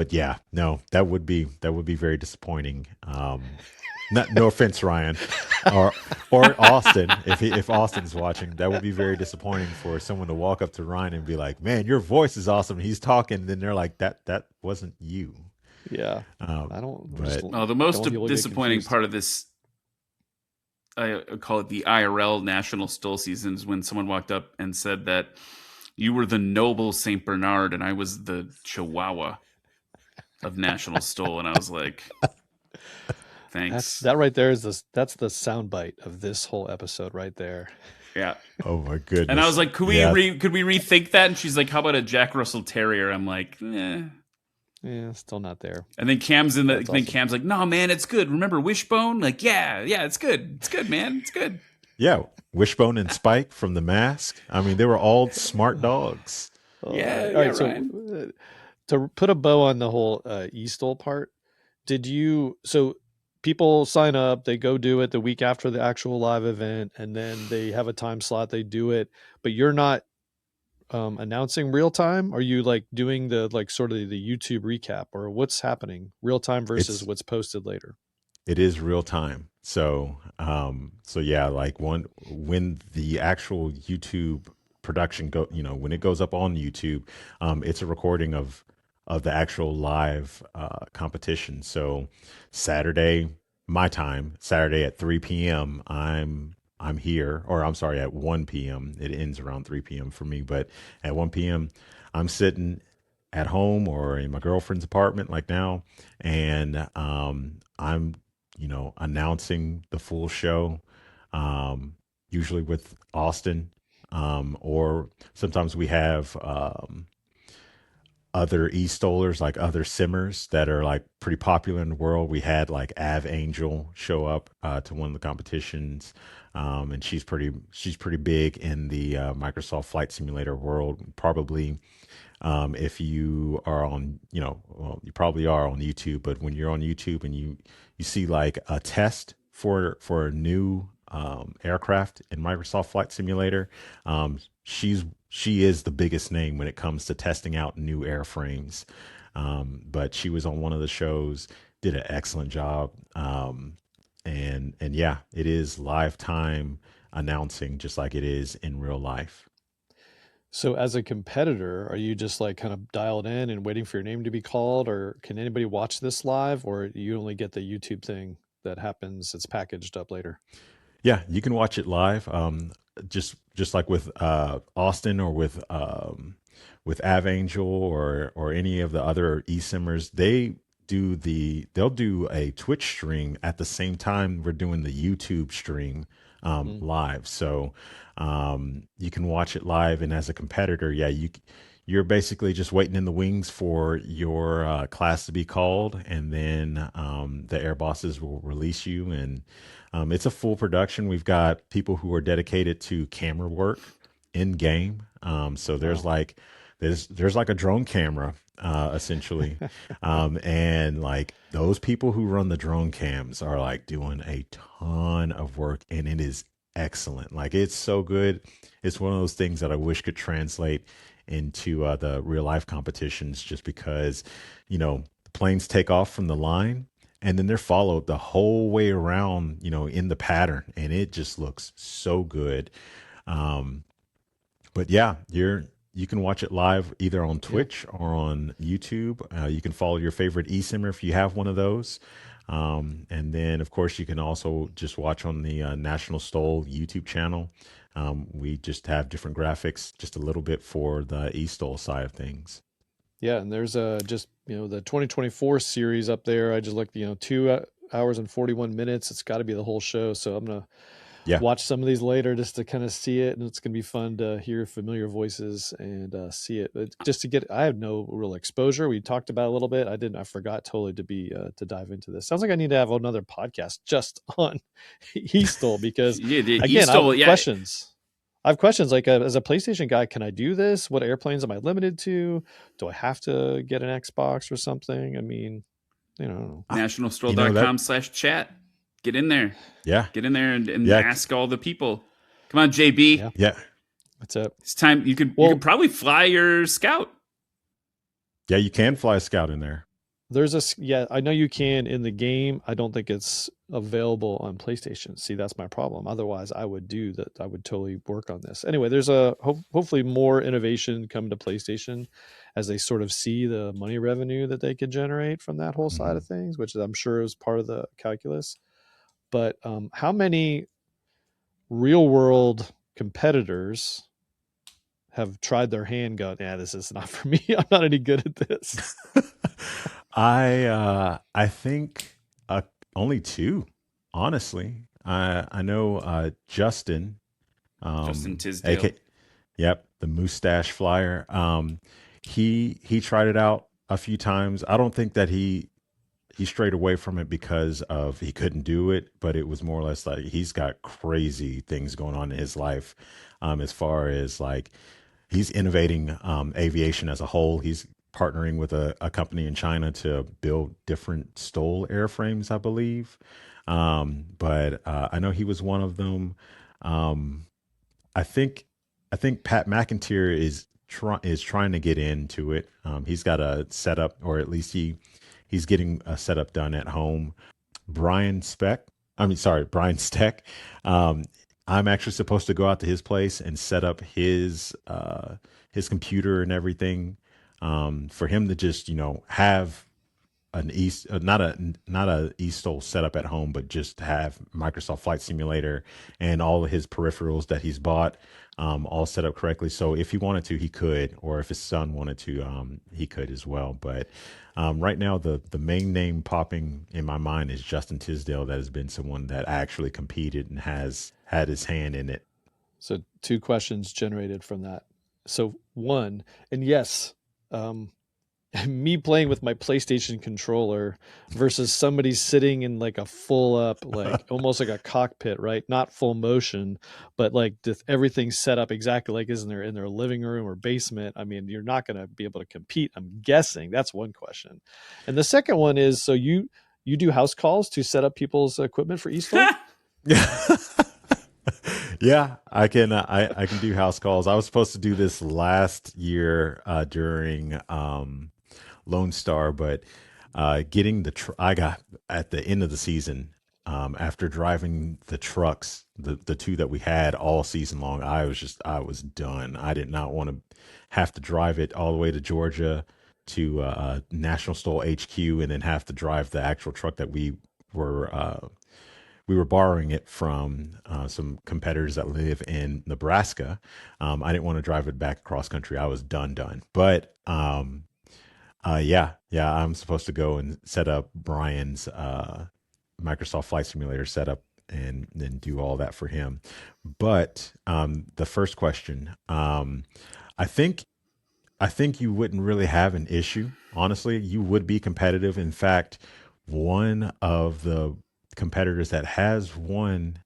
yeah, no, that would be very disappointing. No offense, Ryan, or Austin. If Austin's watching, that would be very disappointing for someone to walk up to Ryan and be like, "Man, your voice is awesome." He's talking, and then they're like, "That wasn't you." Yeah. I don't. But no, the most don't disappointing part of this, I call it the IRL National STOL season, is when someone walked up and said that you were the noble Saint Bernard and I was the Chihuahua of National STOL, and I was like, thanks. That right there is that's the soundbite of this whole episode right there. Yeah. Oh my goodness. And I was like, could we rethink that? And she's like, how about a Jack Russell Terrier? I'm like, yeah, still not there. And then Cam's awesome. Cam's like, no, man, it's good. Remember Wishbone? Like, yeah, it's good. It's good, man. It's good. Yeah, Wishbone and Spike from The Mask. I mean, they were all smart dogs. Yeah. All right. So to put a bow on the whole eSTOL part, so people sign up, they go do it the week after the actual live event, and then they have a time slot, they do it, but you're not announcing real time? Are you like doing the like sort of the YouTube recap, or what's happening real time versus what's posted later? It is real time. So yeah, like when the actual YouTube production when it goes up on YouTube, it's a recording of the actual live competition. So Saturday, my time, Saturday at 3 p.m. I'm here, or I'm sorry, at 1 p.m. It ends around 3 p.m. for me, but at 1 p.m. I'm sitting at home or in my girlfriend's apartment like now, and I'm announcing the full show, usually with Austin, or sometimes we have other e-stolers, like other simmers that are like pretty popular in the world. We had like Av Angel show up to one of the competitions, and she's pretty big in the Microsoft Flight Simulator world. Probably, if you are on, well, you probably are on YouTube, but when you're on YouTube and you see like a test for a new aircraft in Microsoft Flight Simulator, she is the biggest name when it comes to testing out new airframes. But she was on one of the shows, did an excellent job. And yeah, it is live time announcing just like it is in real life. So as a competitor, are you just like kind of dialed in and waiting for your name to be called, or can anybody watch this live, or you only get the YouTube thing that happens, it's packaged up later? Yeah, you can watch it live. Just like with Austin, or with Av Angel, or any of the other eSimmers, they'll do a Twitch stream at the same time we're doing the YouTube stream live. So you can watch it live, and as a competitor, yeah, you're basically just waiting in the wings for your class to be called, and then the air bosses will release you. And it's a full production. We've got people who are dedicated to camera work in game. So there's like a drone camera essentially, and like those people who run the drone cams are like doing a ton of work, and it is excellent. Like, it's so good. It's one of those things that I wish could translate into the real life competitions, just because the planes take off from the line and then they're followed the whole way around, in the pattern, and it just looks so good. But yeah, you can watch it live either on Twitch or on YouTube. You can follow your favorite eSimmer if you have one of those. And then, of course, you can also just watch on the National STOL YouTube channel. We just have different graphics, just a little bit for the eSTOL side of things. Yeah, and there's just the 2024 series up there. I just looked, 2 hours and 41 minutes. It's got to be the whole show. So I'm gonna watch some of these later just to kind of see it, and it's gonna be fun to hear familiar voices and see it. But just to get, I have no real exposure. We talked about it a little bit. I forgot totally to dive into this. Sounds like I need to have another podcast just on eSTOL, because again, I have questions. I have questions like, as a PlayStation guy, can I do this? What airplanes am I limited to? Do I have to get an Xbox or something? I mean, nationalstol.com/chat. Get in there. Yeah. Get in there and ask all the people. Come on, JB. Yeah. That's it. It's time. You could probably fly your Scout. Yeah, you can fly a Scout in there. I know you can in the game. I don't think it's available on PlayStation. See, that's my problem. Otherwise, I would do that. I would totally work on this. Anyway, there's hopefully more innovation come to PlayStation as they sort of see the money revenue that they could generate from that whole side of things, which I'm sure is part of the calculus. But how many real world competitors have tried their hand, going, yeah, this is not for me. I'm not any good at this. I think only two, honestly. I know Justin Tisdale. Yep, the mustache flyer. He tried it out a few times. I don't think that he strayed away from it because of he couldn't do it, but it was more or less like he's got crazy things going on in his life, as far as like he's innovating aviation as a whole. He's partnering with a company in China to build different STOL airframes, I believe. But I know he was one of them. I think Pat McIntyre is trying to get into it. He's got a setup, or at least he's getting a setup done at home. Brian Steck. I'm actually supposed to go out to his place and set up his computer and everything, for him to just have an not a eSTOL setup at home, but just have Microsoft Flight Simulator and all of his peripherals that he's bought all set up correctly. So if he wanted to, he could, or if his son wanted to, he could as well. But right now, the main name popping in my mind is Justin Tisdale. That has been someone that actually competed and has had his hand in it. So 2 questions generated from that. So one, and yes, me playing with my PlayStation controller versus somebody sitting in like a full up, like almost like a cockpit, right? Not full motion, but like everything set up exactly like is in their living room or basement. I mean, you're not going to be able to compete, I'm guessing. That's one question. And the second one is, so you do house calls to set up people's equipment for eSTOL? Yeah, I can. I can do house calls. I was supposed to do this last year during Lone Star, but getting I got at the end of the season, after driving the trucks, the 2 that we had all season long, I was done. I did not want to have to drive it all the way to Georgia to National STOL HQ and then have to drive the actual truck that we were borrowing it from some competitors that live in Nebraska. I didn't want to drive it back across country. I was done. But yeah, I'm supposed to go and set up Brian's Microsoft Flight Simulator setup and then do all that for him. But the first question, I think you wouldn't really have an issue. Honestly, you would be competitive. In fact, one of the competitors that has won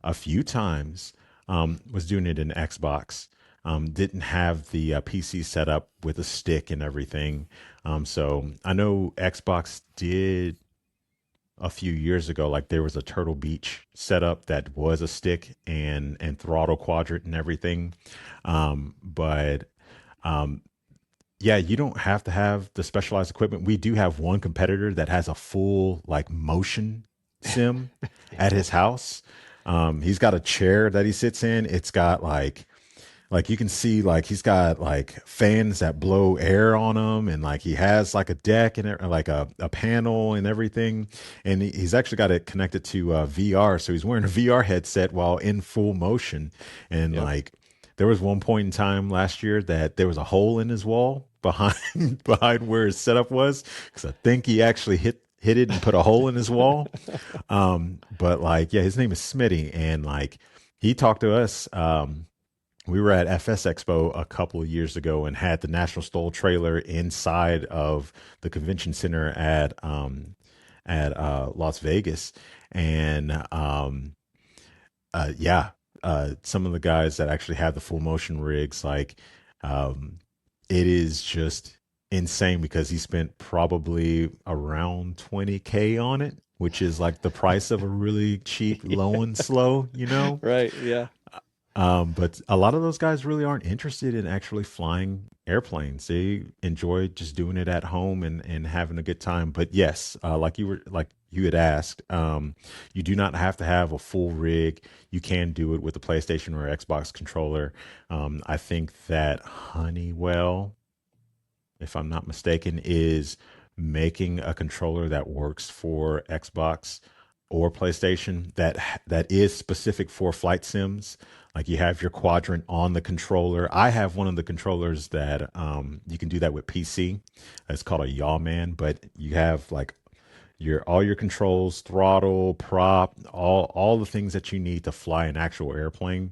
a few times was doing it in Xbox. Didn't have the PC set up with a stick and everything. So I know Xbox did a few years ago, like there was a Turtle Beach setup that was a stick and throttle quadrant and everything. But yeah, you don't have to have the specialized equipment. We do have one competitor that has a full like motion sim at his house. He's got a chair that he sits in. It's got like you can see like he's got like fans that blow air on him, and like he has like a deck and like a panel and everything. And he's actually got it connected to VR. So he's wearing a VR headset while in full motion. And like there was one point in time last year that there was a hole in his wall behind where his setup was, because I think he actually hit it and put a hole in his wall. But like, yeah, his name is Smitty, and like he talked to us. We were at FS Expo a couple of years ago and had the National STOL trailer inside of the convention center at Las Vegas. And some of the guys that actually have the full motion rigs, like it is just insane because he spent probably around 20K on it, which is like the price of a really cheap low and slow, you know? Right. Yeah. But a lot of those guys really aren't interested in actually flying airplanes. They enjoy just doing it at home and having a good time. But yes, like you had asked, you do not have to have a full rig. You can do it with a PlayStation or Xbox controller. I think that Honeywell, if I'm not mistaken, is making a controller that works for Xbox or PlayStation that is specific for flight sims. Like you have your quadrant on the controller. I have one of the controllers that you can do that with PC. It's called a Yawman, but you have like your all your controls, throttle, prop, all the things that you need to fly an actual airplane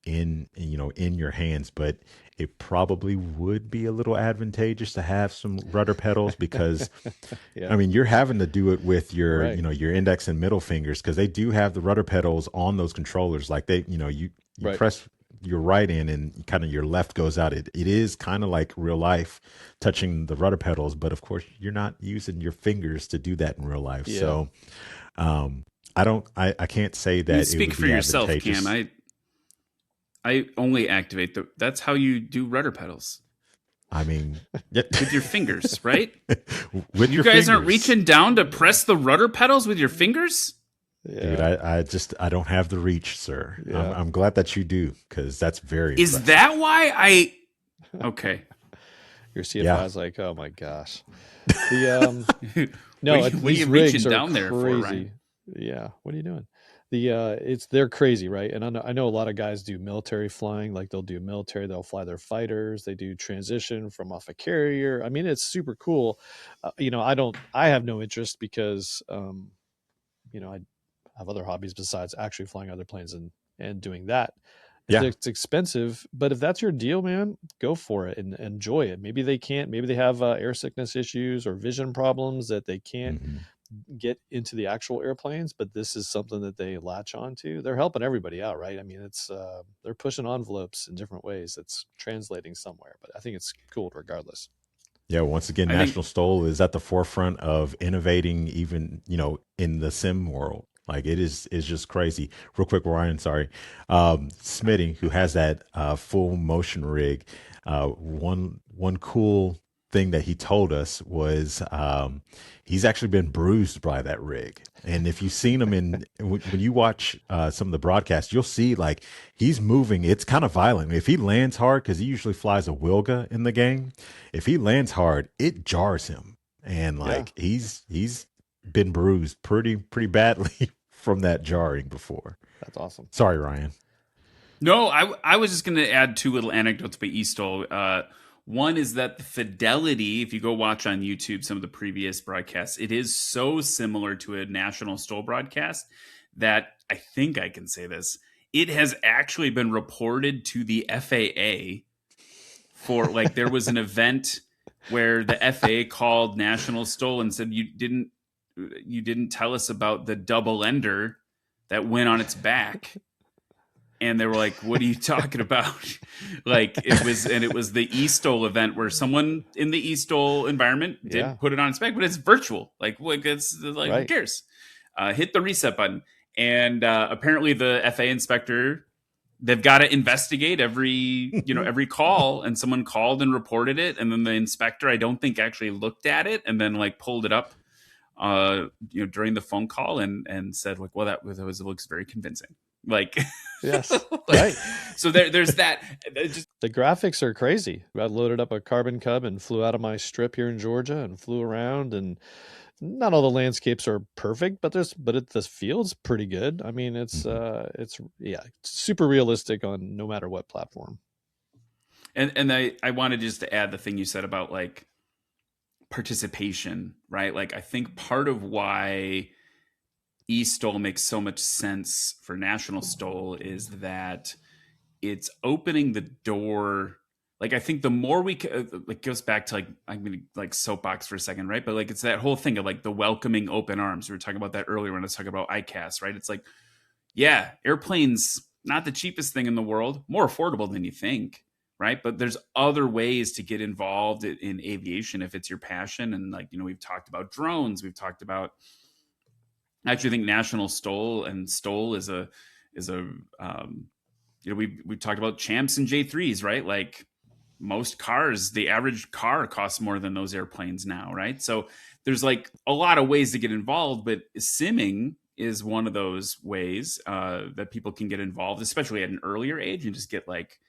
in your hands. But it probably would be a little advantageous to have some rudder pedals because Yeah. I mean you're having to do it with your Right. your index and middle fingers because they do have the rudder pedals on those controllers. Like you Right. press your right in and kind of your left goes out. It is kind of like real life touching the rudder pedals, but of course you're not using your fingers to do that in real life. Yeah. So I can't say that You it speak would for be yourself, advantageous. Cam. I only activate that's how you do rudder pedals. I mean, yeah. With your fingers, right? With You your guys fingers. aren't reaching down to press the rudder pedals with your fingers? Dude, Yeah. I don't have the reach, sir. Yeah. I'm glad that you do because that's very Is impressive. that why okay. Your CFI Yeah. is like, oh my gosh. The no, What are these you rigs reaching are down there for, crazy. Ryan? Yeah. What are you doing? They're crazy, right? And I know a lot of guys do military flying, like they'll do military, they'll fly their fighters, they do transition from off a carrier. I mean, it's super cool. I have no interest because I have other hobbies besides actually flying other planes and doing that. Yeah. It's expensive, but if that's your deal, man, go for it and enjoy it. Maybe they can't, maybe they have air sickness issues or vision problems that they can't Hmm. get into the actual airplanes, but this is something that they latch onto. They're helping everybody out, right? I mean, it's they're pushing envelopes in different ways. It's translating somewhere, but I think it's cool regardless. Yeah. Once again, I think National STOL is at the forefront of innovating, even in the sim world. Like is just crazy. Real quick, Ryan, sorry. Smitty, who has that full motion rig, one cool thing that he told us was he's actually been bruised by that rig. And if you've seen him when you watch some of the broadcasts, you'll see like he's moving. It's kind of violent. If he lands hard, because he usually flies a Wilga in the game, if he lands hard, it jars him. And like he's been bruised pretty badly from that jarring before. That's awesome. Sorry, Ryan. No, I was just going to add two little anecdotes by eSTOL. One is that the fidelity, if you go watch on YouTube some of the previous broadcasts, it is so similar to a National STOL broadcast that I think I can say this. It has actually been reported to the FAA for like there was an event where the FAA called National STOL and said you didn't tell us about the double ender that went on its back. And they were like, what are you talking about? Like it was the eSTOL event where someone in the eSTOL environment did put it on its back, but it's virtual. Like it's like, Right. Who cares? Hit the reset button. And apparently the FAA inspector, they've got to investigate every call, and someone called and reported it. And then the inspector, I don't think actually looked at it and then like pulled it up during the phone call and said like, well, it looks very convincing. Like, yes, like, right. So there's that. The graphics are crazy. I loaded up a Carbon Cub and flew out of my strip here in Georgia and flew around, and not all the landscapes are perfect, but the field's pretty good. I mean, it's super realistic on no matter what platform. And I wanted just to add the thing you said about like participation, right? Like I think part of why eSTOL makes so much sense for National STOL is that it's opening the door. Like I think the more we it goes back to like I'm gonna like soapbox for a second, right? But like it's that whole thing of like the welcoming open arms. We were talking about that earlier when I was talking about ICAS, right? It's like, yeah, airplanes not the cheapest thing in the world, more affordable than you think, right? But there's other ways to get involved in aviation if it's your passion. And like, we've talked about drones, we've talked about, I actually think National STOL and STOL is a we talked about champs and J3s, right? Like most cars, the average car costs more than those airplanes now, right? So there's like a lot of ways to get involved, but simming is one of those ways that people can get involved, especially at an earlier age, and just get like,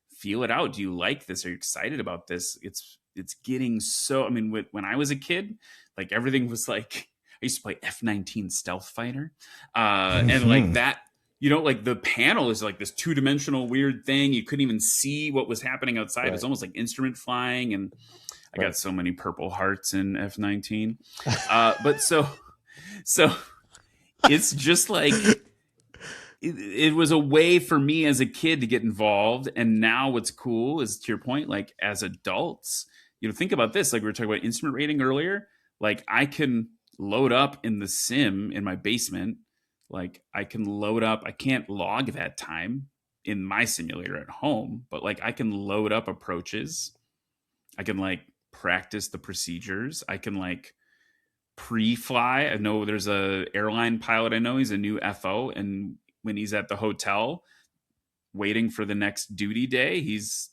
feel it out. Do you like this? Are you excited about this? It's getting so. I mean, when I was a kid, like everything was like, I used to play F-19 Stealth Fighter, and like that. Like the panel is like this 2-dimensional weird thing. You couldn't even see what was happening outside. Right. It's almost like instrument flying. And I got so many Purple Hearts in F-19. But so it's just like, it was a way for me as a kid to get involved. And now what's cool is, to your point, like as adults, think about this. Like we were talking about instrument rating earlier. Like I can load up in the sim in my basement. Like I can load up, I can't log that time in my simulator at home, but like I can load up approaches. I can like practice the procedures. I can like pre-fly. I know there's a airline pilot. I know he's a new FO. And when he's at the hotel waiting for the next duty day, he's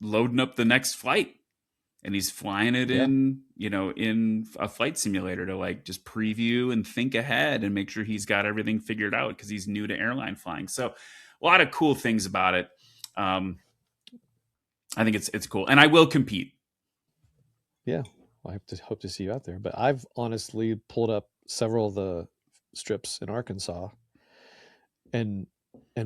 loading up the next flight. And he's flying it in a flight simulator to like just preview and think ahead and make sure he's got everything figured out because he's new to airline flying. So a lot of cool things about it. I think it's cool. And I will compete. Yeah. Well, I hope to see you out there. But I've honestly pulled up several of the strips in Arkansas and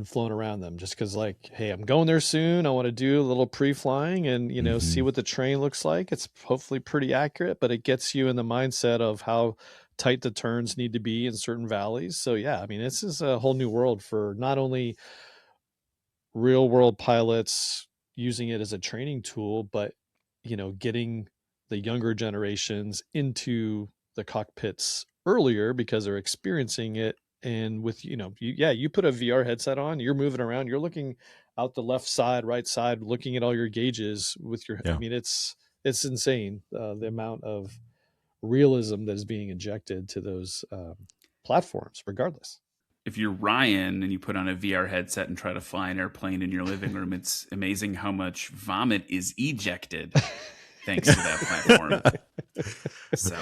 flown around them just because, like, hey, I'm going there soon. I want to do a little pre-flying and, see what the terrain looks like. It's hopefully pretty accurate, but it gets you in the mindset of how tight the turns need to be in certain valleys. So yeah, I mean, this is a whole new world for not only real world pilots using it as a training tool, but, getting the younger generations into the cockpits earlier because they're experiencing it. And with, you put a VR headset on, you're moving around, you're looking out the left side, right side, looking at all your gauges with your, I mean, it's insane. The amount of realism that is being injected to those platforms, regardless. If you're Ryan and you put on a VR headset and try to fly an airplane in your living room, it's amazing how much vomit is ejected thanks to that platform. So,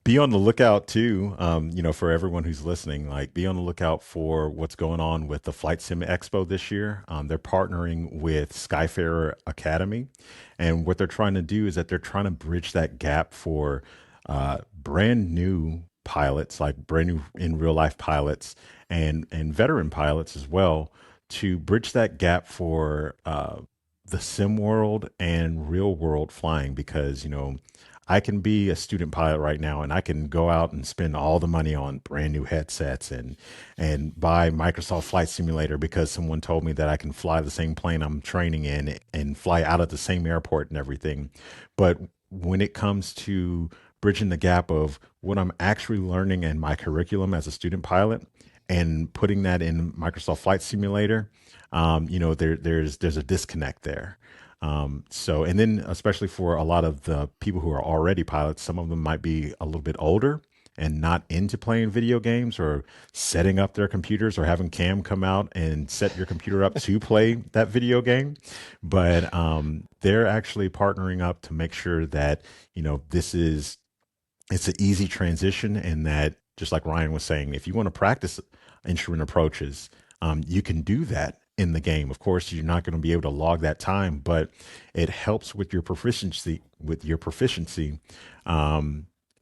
be on the lookout too. For everyone who's listening, like be on the lookout for what's going on with the Flight Sim Expo this year. They're partnering with Skyfarer Academy, and what they're trying to do is that they're trying to bridge that gap for brand new pilots, like brand new in real life pilots, and veteran pilots as well, to bridge that gap for the sim world and real world flying, because I can be a student pilot right now and I can go out and spend all the money on brand new headsets and buy Microsoft Flight Simulator because someone told me that I can fly the same plane I'm training in and fly out of the same airport and everything. But when it comes to bridging the gap of what I'm actually learning in my curriculum as a student pilot and putting that in Microsoft Flight Simulator, there's a disconnect there. And then especially for a lot of the people who are already pilots, some of them might be a little bit older and not into playing video games or setting up their computers or having Cam come out and set your computer up to play that video game. But they're actually partnering up to make sure that, it's an easy transition, and that, just like Ryan was saying, if you want to practice instrument approaches, you can do that in the game. Of course, you're not going to be able to log that time, but it helps with your proficiency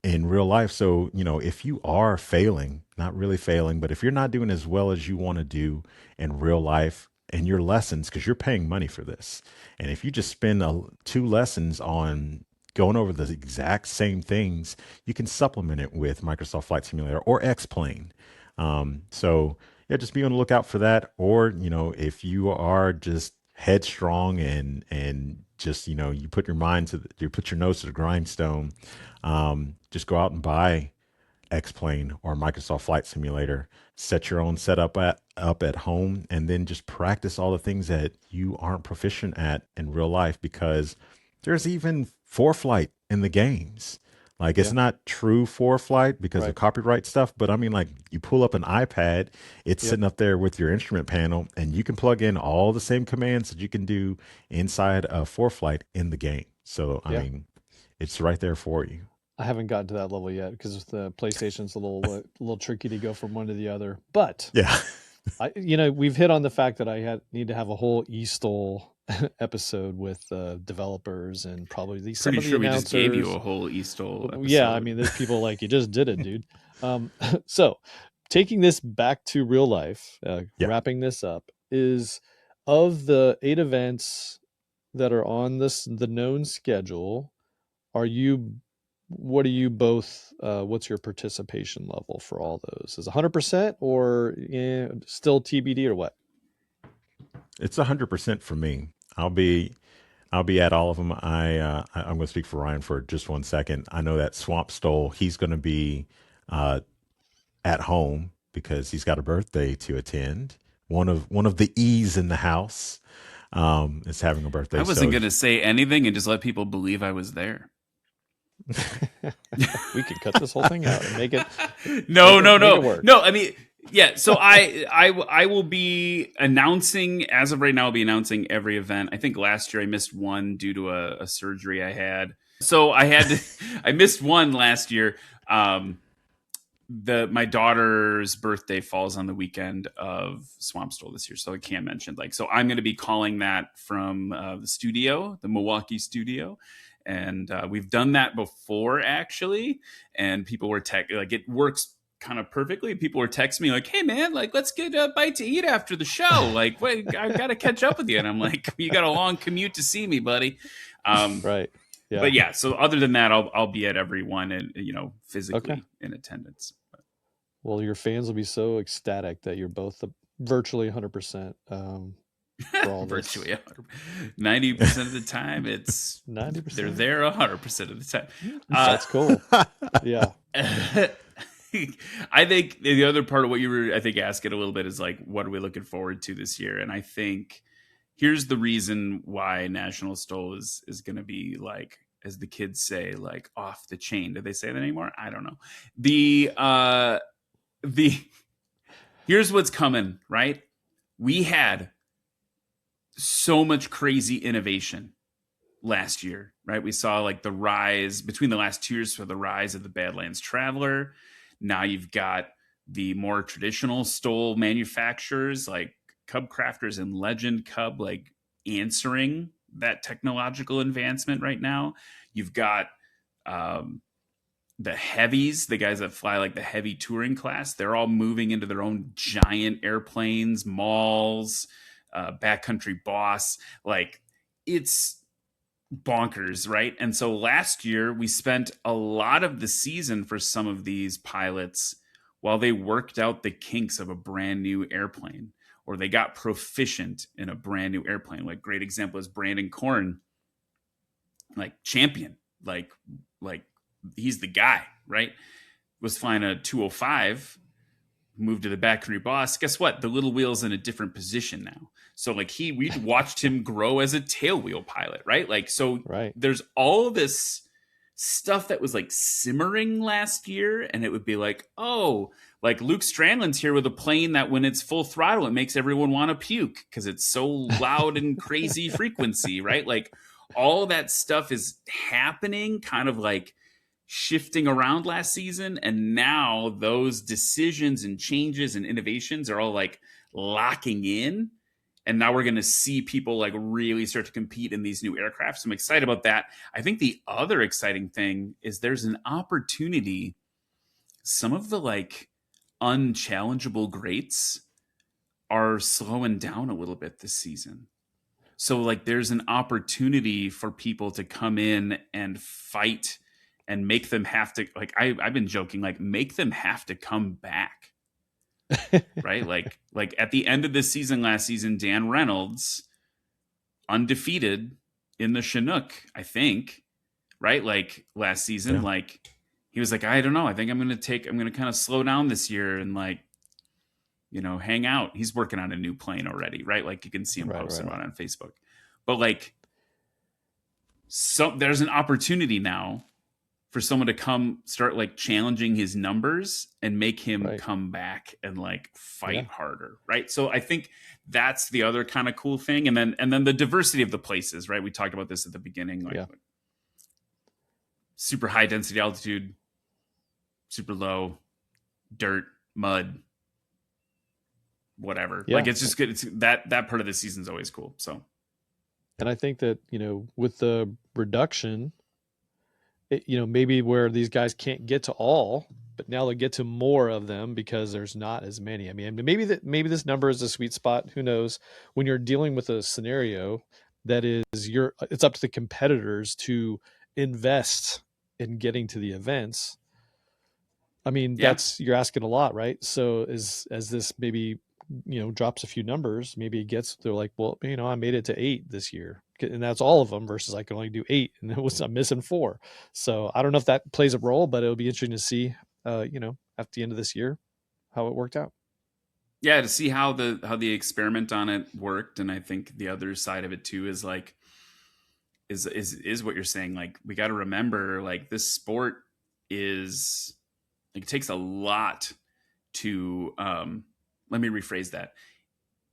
in real life. So, if you are failing, not really failing, but if you're not doing as well as you want to do in real life and your lessons, because you're paying money for this, and if you just spend 2 lessons on going over the exact same things, you can supplement it with Microsoft Flight Simulator or X-Plane. Just be on the lookout for that. Or, if you are just headstrong and just, you put your nose to the grindstone, just go out and buy X-Plane or Microsoft Flight Simulator. Set your own setup up at home, and then just practice all the things that you aren't proficient at in real life, because there's even ForeFlight in the games. Like, it's not true ForeFlight because of copyright stuff, but I mean, like, you pull up an iPad, it's sitting up there with your instrument panel, and you can plug in all the same commands that you can do inside of ForeFlight in the game. So, I mean, it's right there for you. I haven't gotten to that level yet because the PlayStation's a little tricky to go from one to the other. But we've hit on the fact that I need to have a whole eSTOL episode with developers and probably some of the announcers. We just gave you a whole eSTOL episode. Yeah, I mean, there's people like, you just did it, dude. So taking this back to real life, wrapping this up, is of the 8 events that are on the known schedule, what are you both, what's your participation level for all those? Is 100% or still TBD or what? It's 100% for me. I'll be at all of them. I'm going to speak for Ryan for just 1 second. I know that Swamp Stole, he's going to be at home because he's got a birthday to attend. One of the E's in the house is having a birthday. I wasn't going to say anything and just let people believe I was there. We could cut this whole thing out and make it. No. I mean, yeah. So I will be announcing, as of right now, I'll be announcing every event. I think last year I missed one due to a surgery I had. So I missed one last year. My daughter's birthday falls on the weekend of Swamp Stole this year, so I can't mention. So I'm going to be calling that from the studio, the Milwaukee studio. And we've done that before, actually. And people were it works kind of perfectly. People were texting me like, "Hey, man, let's get a bite to eat after the show. Wait, I got to catch up with you." And I'm like, "You got a long commute to see me, buddy." Right. Yeah. But yeah. So other than that, I'll be at every one and physically in attendance. Well, your fans will be so ecstatic that you're both virtually 100%. For all virtually 90% of the time, it's 90%. They're there 100% of the time. That's cool. Yeah. I think the other part of what you were, asking a little bit is what are we looking forward to this year? And I think here's the reason why National STOL is going to be as the kids say, off the chain. Do they say that anymore? I don't know. Here's what's coming, right? We had so much crazy innovation last year, right? We saw the rise between the last 2 years for the rise of the Badlands Traveler. Now you've got the more traditional stole manufacturers like Cub Crafters and Legend Cub, answering that technological advancement right now. You've got the heavies, the guys that fly the heavy touring class. They're all moving into their own giant airplanes, malls, Backcountry Boss. It's bonkers, right? And so last year we spent a lot of the season for some of these pilots while they worked out the kinks of a brand new airplane, or they got proficient in a brand new airplane. Great example is Brandon Korn, champion, he's the guy, right? Was flying a 205, moved to the Backcountry Boss. Guess what? The little wheel's in a different position now. So we watched him grow as a tailwheel pilot, right? There's all this stuff that was simmering last year, and it would be Luke Strandland's here with a plane that when it's full throttle, it makes everyone want to puke because it's so loud and crazy frequency, right? All that stuff is happening kind of shifting around last season, and now those decisions and changes and innovations are all locking in, and now we're going to see people really start to compete in these new aircraft. So I'm excited about that. I think the other exciting thing is there's an opportunity. Some of the unchallengeable greats are slowing down a little bit this season. So there's an opportunity for people to come in and fight and make them have to, I've been joking, make them have to come back, right? At the end of the season, last season, Dan Reynolds, undefeated in the Chinook, I think, right? Last season, he was like, I don't know. I think I'm going to kind of slow down this year and like, hang out. He's working on a new plane already, right? Like you can see him posting about it on Facebook. But like, there's an opportunity now for someone to come start like challenging his numbers and make him come back and like fight harder. Right. So I think that's the other kind of cool thing. And then the diversity of the places, right? We talked about this at the beginning, like super high density altitude, super low, dirt, mud, whatever. Like it's just good. It's that part of the season's always cool. So, and I think that, with the reduction, maybe where these guys can't get to all, but now they get to more of them because there's not as many. I mean, maybe this number is a sweet spot. Who knows? When you're dealing with a scenario that is it's up to the competitors to invest in getting to the events. I mean, you're asking a lot, right? So as this maybe, drops a few numbers, maybe they're like, well, I made it to 8 this year, and that's all of them versus I can only do 8 and I'm missing 4. So I don't know if that plays a role, but it'll be interesting to see, at the end of this year, how it worked out. Yeah. To see how the experiment on it worked. And I think the other side of it too is like, is what you're saying. Like, we got to remember, like, this sport is like, it takes a lot to, let me rephrase that.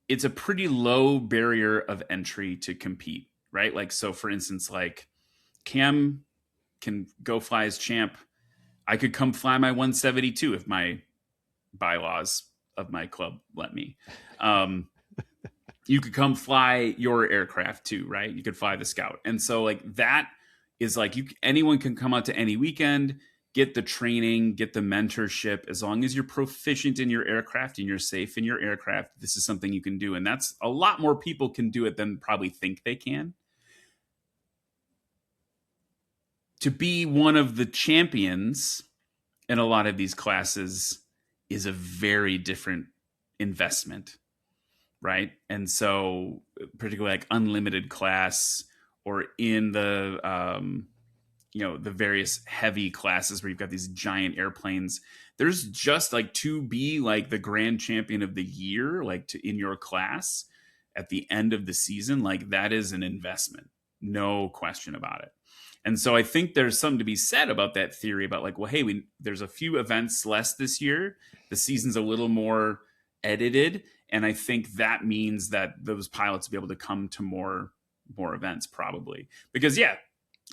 It's a pretty low barrier of entry to compete, right? Like, so for instance, like Cam can go fly as champ. I could come fly my 172 if my bylaws of my club let me. You could come fly your aircraft too, right? You could fly the Scout. And so like that is like, anyone can come out to any weekend, get the training, get the mentorship. As long as you're proficient in your aircraft and you're safe in your aircraft, this is something you can do. And that's a lot more people can do it than probably think they can. To be one of the champions in a lot of these classes is a very different investment, right? And so particularly like unlimited class or in the the various heavy classes where you've got these giant airplanes, there's just like, to be like the grand champion of the year, like in your class at the end of the season, like that is an investment, no question about it. And so I think there's something to be said about that theory about like, well, hey, there's a few events less this year. The season's a little more edited. And I think that means that those pilots will be able to come to more events probably. Because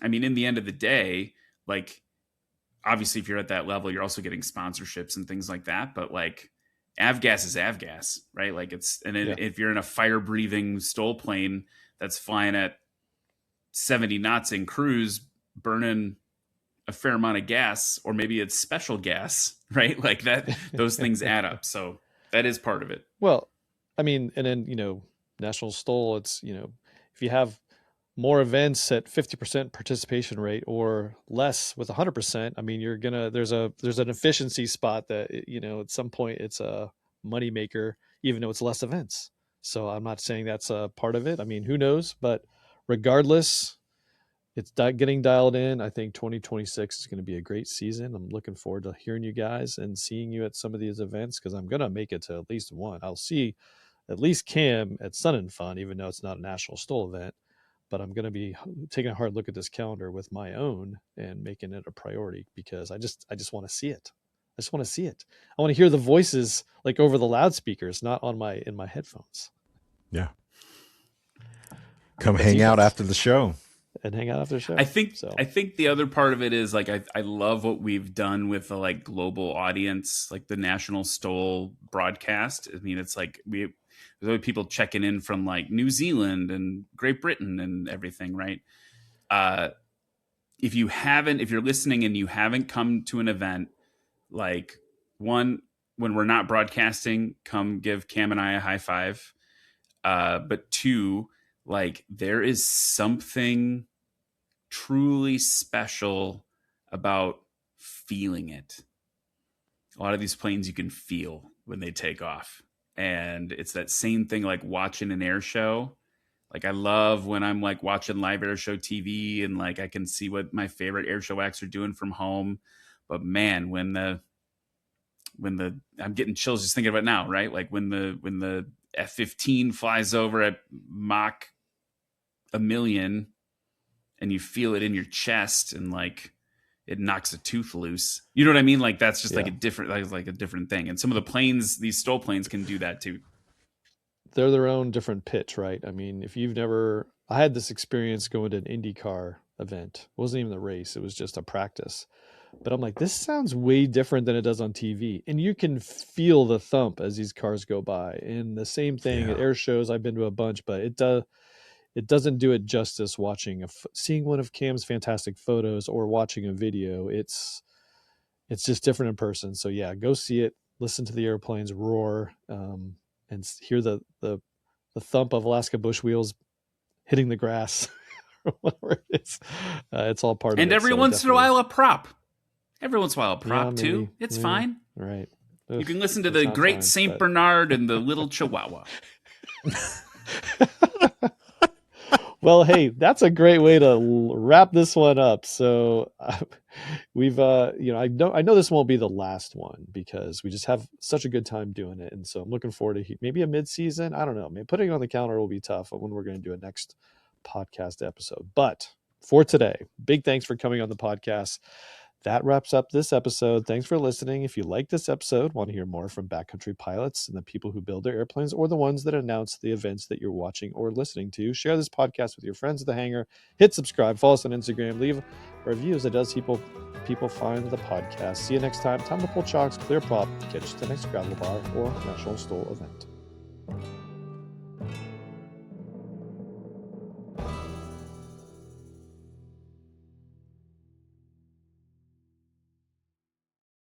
I mean, in the end of the day, like, obviously if you're at that level, you're also getting sponsorships and things like that. But like, avgas is avgas, right? Like if you're in a fire breathing STOL plane that's flying at 70 knots in cruise, burning a fair amount of gas, or maybe it's special gas, right? Like that, those things add up. So that is part of it. Well, I mean, and then, National STOL, it's, if you have more events at 50% participation rate or less with 100%, I mean, there's an efficiency spot that, at some point it's a money maker, even though it's less events. So I'm not saying that's a part of it. I mean, who knows, but regardless, it's getting dialed in. I think 2026 is going to be a great season. I'm looking forward to hearing you guys and seeing you at some of these events, because I'm going to make it to at least one. I'll see at least Cam at Sun and Fun, even though it's not a National STOL event. But I'm going to be taking a hard look at this calendar with my own and making it a priority, because I just want to see it. I just want to see it. I want to hear the voices like over the loudspeakers, not in my headphones. Yeah. Come hang out after the show. And hang out after the show. I think the other part of it is like, I love what we've done with the like global audience, like the National STOL broadcast. I mean, it's like there's people checking in from like New Zealand and Great Britain and everything, right? If you're listening and you haven't come to an event, like, one, when we're not broadcasting, come give Cam and I a high five. But two, like, there is something truly special about feeling it. A lot of these planes you can feel when they take off. And it's that same thing like watching an air show. Like, I love when I'm like watching live air show TV and like I can see what my favorite air show acts are doing from home. But man, when the I'm getting chills just thinking about it now, right? Like when the F-15 flies over at Mach 1,000,000 and you feel it in your chest and like it knocks a tooth loose. You know what I mean? Like that's just like a different thing. And some of the planes, these STOL planes can do that too. They're their own different pitch, right? I mean, if you've never, I had this experience going to an IndyCar event. It wasn't even the race. It was just a practice. But I'm like, this sounds way different than it does on TV. And you can feel the thump as these cars go by. And the same thing at air shows. I've been to a bunch, but it doesn't do it justice watching seeing one of Cam's fantastic photos or watching a video. It's just different in person. So yeah, go see it, listen to the airplanes roar, and hear the thump of Alaska bush wheels hitting the grass or whatever it is. It's all part of it. And every once in a while a prop. Every once in a while a prop too. Maybe. It's fine. Right. You can listen to the Great Saint Bernard and the Little Chihuahua. Well, hey, that's a great way to wrap this one up. So we've, I know this won't be the last one because we just have such a good time doing it. And so I'm looking forward to maybe a mid-season. I don't know. Maybe putting it on the calendar will be tough when we're going to do a next podcast episode. But for today, big thanks for coming on the podcast. That wraps up this episode. Thanks for listening. If you like this episode, want to hear more from backcountry pilots and the people who build their airplanes or the ones that announce the events that you're watching or listening to, share this podcast with your friends at the hangar. Hit subscribe. Follow us on Instagram. Leave reviews. It does people find the podcast. See you next time. Time to pull chocks, clear prop, catch the next gravel bar or National STOL event.